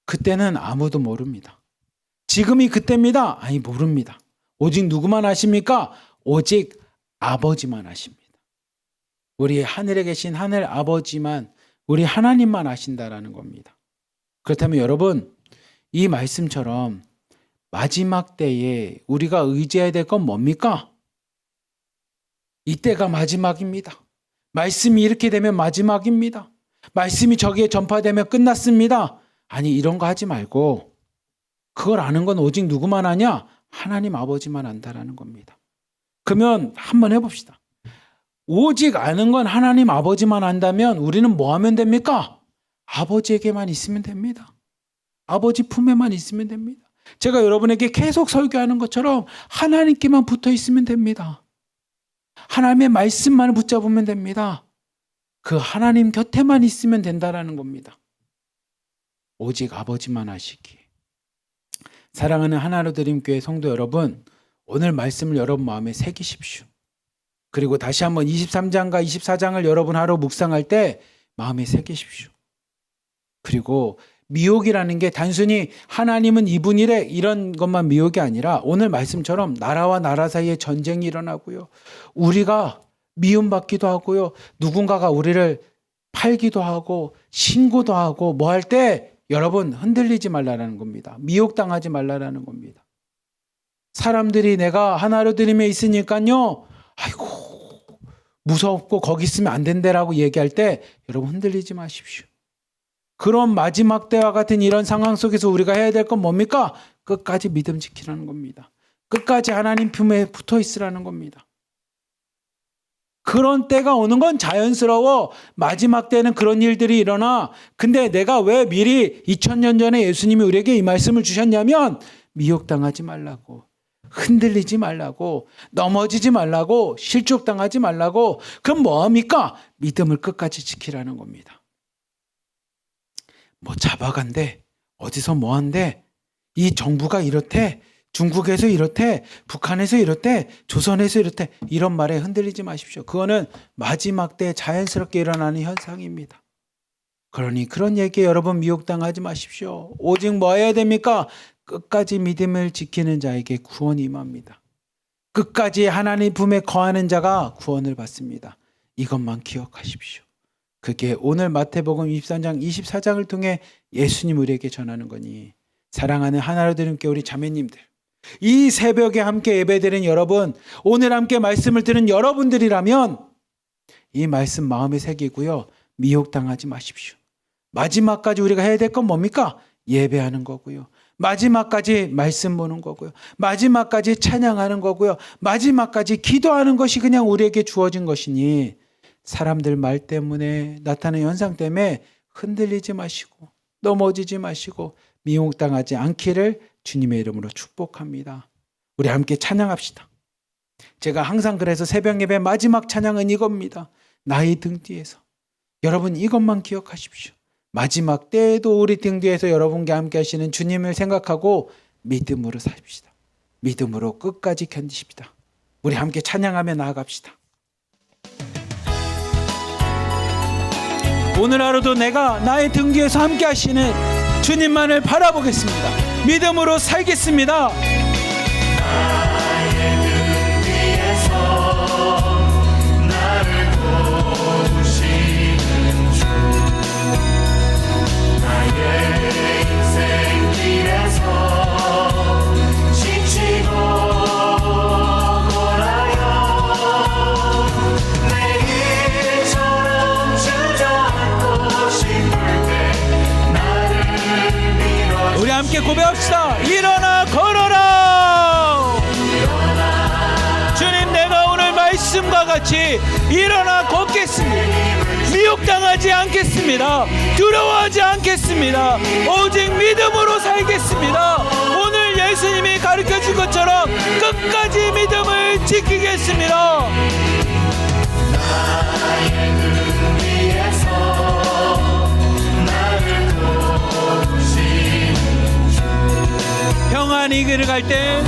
그때는 아무도 모릅니다. 지금이 그때입니다. 아니 모릅니다. 오직 누구만 아십니까? 오직 아버지만 아십니다. 우리 하늘에 계신 하늘 아버지만, 우리 하나님만 아신다라는 겁니다. 그렇다면 여러분, 이 말씀처럼 마지막 때에 우리가 의지해야 될 건 뭡니까? 이때가 마지막입니다. 말씀이 이렇게 되면 마지막입니다. 말씀이 저기에 전파되면 끝났습니다. 아니 이런 거 하지 말고 그걸 아는 건 오직 누구만 아냐? 하나님 아버지만 안다라는 겁니다. 그러면 한번 해봅시다. 오직 아는 건 하나님 아버지만 안다면 우리는 뭐 하면 됩니까? 아버지에게만 있으면 됩니다. 아버지 품에만 있으면 됩니다. 제가 여러분에게 계속 설교하는 것처럼 하나님께만 붙어 있으면 됩니다. 하나님의 말씀만 붙잡으면 됩니다. 그 하나님 곁에만 있으면 된다라는 겁니다. 오직 아버지만 아시기에. 사랑하는 하나로 드림 교회 성도 여러분, 오늘 말씀을 여러분 마음에 새기십시오. 그리고 다시 한번 23장과 24장을 여러분 하루 묵상할 때 마음에 새기십시오. 그리고 미혹이라는 게 단순히 하나님은 이분이래 이런 것만 미혹이 아니라 오늘 말씀처럼 나라와 나라 사이에 전쟁이 일어나고요. 우리가 미움받기도 하고요. 누군가가 우리를 팔기도 하고 신고도 하고 뭐 할 때 여러분 흔들리지 말라는 겁니다. 미혹당하지 말라는 겁니다. 사람들이 내가 하나로 드림에 있으니까요. 아이고 무섭고 거기 있으면 안 된다라고 얘기할 때 여러분 흔들리지 마십시오. 그런 마지막 때와 같은 이런 상황 속에서 우리가 해야 될 건 뭡니까? 끝까지 믿음 지키라는 겁니다. 끝까지 하나님 품에 붙어 있으라는 겁니다. 그런 때가 오는 건 자연스러워. 마지막 때는 그런 일들이 일어나. 근데 내가 왜 미리 2000년 전에 예수님이 우리에게 이 말씀을 주셨냐면 미혹당하지 말라고, 흔들리지 말라고, 넘어지지 말라고, 실족당하지 말라고. 그럼 뭐합니까? 믿음을 끝까지 지키라는 겁니다. 뭐 잡아간대, 어디서 뭐한대, 이 정부가 이렇대, 중국에서 이렇대, 북한에서 이렇대, 조선에서 이렇대, 이런 말에 흔들리지 마십시오. 그거는 마지막 때 자연스럽게 일어나는 현상입니다. 그러니 그런 얘기에 여러분 미혹당하지 마십시오. 오직 뭐 해야 됩니까? 끝까지 믿음을 지키는 자에게 구원이 임합니다. 끝까지 하나님 품에 거하는 자가 구원을 받습니다. 이것만 기억하십시오. 그게 오늘 마태복음 23장 24장을 통해 예수님 우리에게 전하는 거니, 사랑하는 하나로 드림 교회 우리 자매님들, 이 새벽에 함께 예배드린 여러분, 오늘 함께 말씀을 들은 여러분들이라면 이 말씀 마음에 새기고요. 미혹당하지 마십시오. 마지막까지 우리가 해야 될 건 뭡니까? 예배하는 거고요. 마지막까지 말씀 보는 거고요. 마지막까지 찬양하는 거고요. 마지막까지 기도하는 것이 그냥 우리에게 주어진 것이니 사람들 말 때문에 나타나는 현상 때문에 흔들리지 마시고 넘어지지 마시고 미혹당하지 않기를 주님의 이름으로 축복합니다. 우리 함께 찬양합시다. 제가 항상 그래서 새벽 예배 마지막 찬양은 이겁니다. 나의 등 뒤에서. 여러분 이것만 기억하십시오. 마지막 때에도 우리 등 뒤에서 여러분과 함께 하시는 주님을 생각하고 믿음으로 삽시다. 믿음으로 끝까지 견디십시다. 우리 함께 찬양하며 나아갑시다. 오늘 하루도 내가 나의 등 뒤에서 함께 하시는 주님만을 바라보겠습니다. 믿음으로 살겠습니다. 함께 고백합시다. 일어나 걸어라. 주님, 내가 오늘 말씀과 같이 일어나 걷겠습니다. 미혹당하지 않겠습니다. 두려워하지 않겠습니다. 오직 믿음으로 살겠습니다. 오늘 예수님이 가르쳐준 것처럼 끝까지 믿음을 지키겠습니다. 평안히 길을 갈 때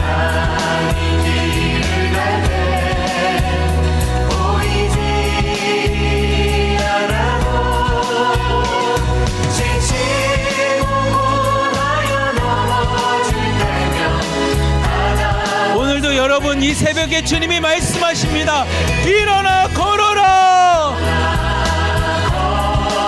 오늘도 여러분 이 새벽에 주님이 말씀하십니다. 일어나 걸어라.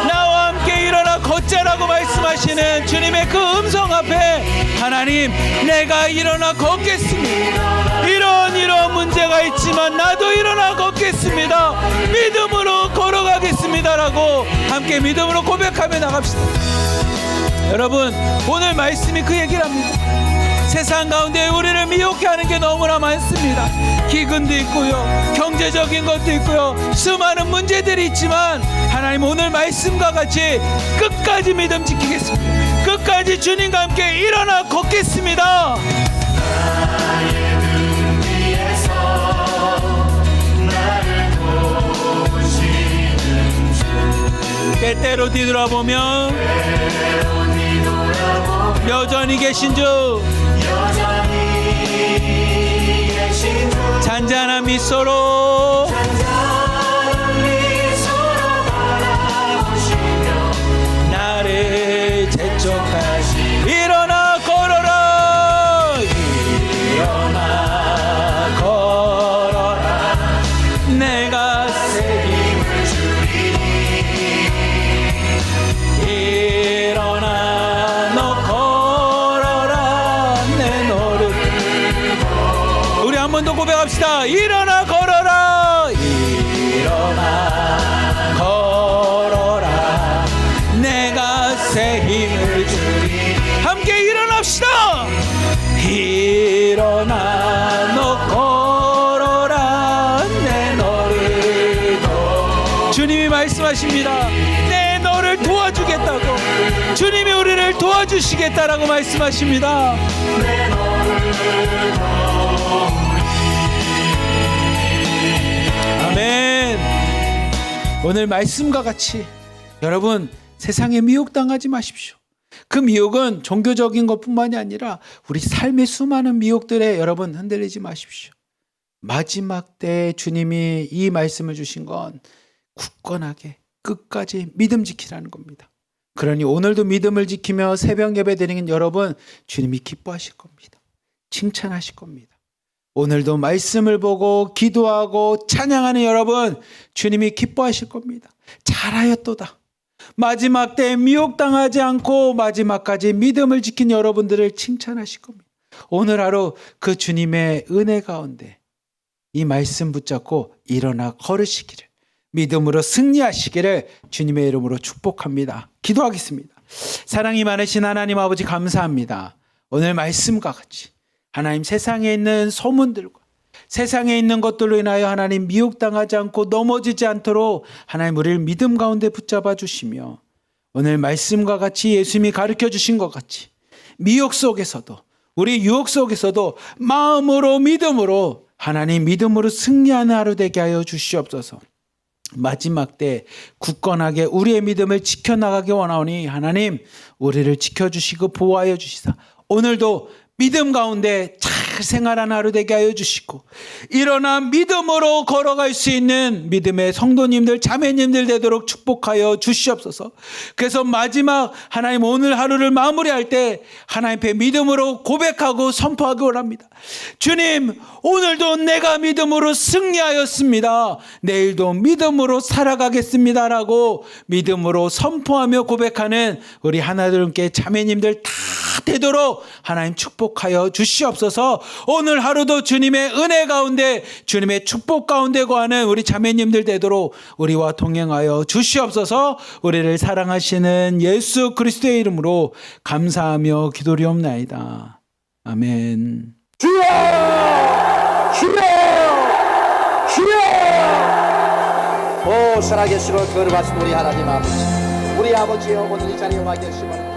나와 함께 일어나 걷자라고 말씀하시는 주님의 그 음성 앞에 하나님, 내가 일어나 걷겠습니다. 이런 문제가 있지만 나도 일어나 걷겠습니다. 믿음으로 걸어가겠습니다라고 함께 믿음으로 고백하며 나갑시다. 여러분, 오늘 말씀이 그 얘기를 합니다. 세상 가운데 우리를 미혹해 하는 게 너무나 많습니다. 기근도 있고요, 경제적인 것도 있고요, 수많은 문제들이 있지만 하나님, 오늘 말씀과 같이 끝까지 믿음 지키겠습니다. 끝까지 주님과 함께 일어나 걷겠습니다. 때때로 뒤돌아보면 여전히 계신 주, 잔잔한 미소로 나를 재촉하시. 일어나 걸어라. 일어나 걸어라. 내가 새 힘을 주리니. 일어나 너 걸어라. 내 노를. 우리 한 번 더 고백합시다. 일어나 걸어라. 일어나 걸어라. 내가 새 힘을 주리. 함께 일어납시다. 일어나 너 걸어라. 내 너를 주님이 말씀하십니다. 내 너를 도와주겠다고. 주님이 우리를 도와주시겠다라고 말씀하십니다. 내 너를 아멘. 오늘 말씀과 같이 여러분, 세상에 미혹당하지 마십시오. 그 미혹은 종교적인 것뿐만이 아니라 우리 삶의 수많은 미혹들에 여러분 흔들리지 마십시오. 마지막 때 주님이 이 말씀을 주신 건 굳건하게 끝까지 믿음 지키라는 겁니다. 그러니 오늘도 믿음을 지키며 새벽 예배 드리는 여러분, 주님이 기뻐하실 겁니다. 칭찬하실 겁니다. 오늘도 말씀을 보고 기도하고 찬양하는 여러분, 주님이 기뻐하실 겁니다. 잘하였도다. 마지막 때 미혹당하지 않고 마지막까지 믿음을 지킨 여러분들을 칭찬하실 겁니다. 오늘 하루 그 주님의 은혜 가운데 이 말씀 붙잡고 일어나 걸으시기를, 믿음으로 승리하시기를 주님의 이름으로 축복합니다. 기도하겠습니다. 사랑이 많으신 하나님 아버지, 감사합니다. 오늘 말씀과 같이 하나님, 세상에 있는 소문들과 세상에 있는 것들로 인하여 하나님 미혹당하지 않고 넘어지지 않도록 하나님 우리를 믿음 가운데 붙잡아 주시며, 오늘 말씀과 같이 예수님이 가르쳐 주신 것 같이 미혹 속에서도, 우리 유혹 속에서도 마음으로 믿음으로 하나님 믿음으로 승리하는 하루 되게 하여 주시옵소서. 마지막 때 굳건하게 우리의 믿음을 지켜나가기 원하오니 하나님, 우리를 지켜주시고 보호하여 주시사 오늘도 믿음 가운데 잘 생활하는 하루 되게 하여 주시고, 일어나 믿음으로 걸어갈 수 있는 믿음의 성도님들, 자매님들 되도록 축복하여 주시옵소서. 그래서 마지막 하나님 오늘 하루를 마무리할 때 하나님 앞에 믿음으로 고백하고 선포하기 원합니다. 주님, 오늘도 내가 믿음으로 승리하였습니다. 내일도 믿음으로 살아가겠습니다라고 믿음으로 선포하며 고백하는 우리 하나님께 자매님들 다 되도록 하나님 축복 축복하여 주시옵소서. 오늘 하루도 주님의 은혜 가운데 주님의 축복 가운데 거하는 우리 자매님들 되도록 우리와 동행하여 주시옵소서. 우리를 사랑하시는 예수 그리스도의 이름으로 감사하며 기도리옵나이다. 아멘. 주여! 주여! 주여! 오 살아계시고 거룩하신 우리 하나님 아버지, 우리 아버지여 오늘 이 자리에 와 계심을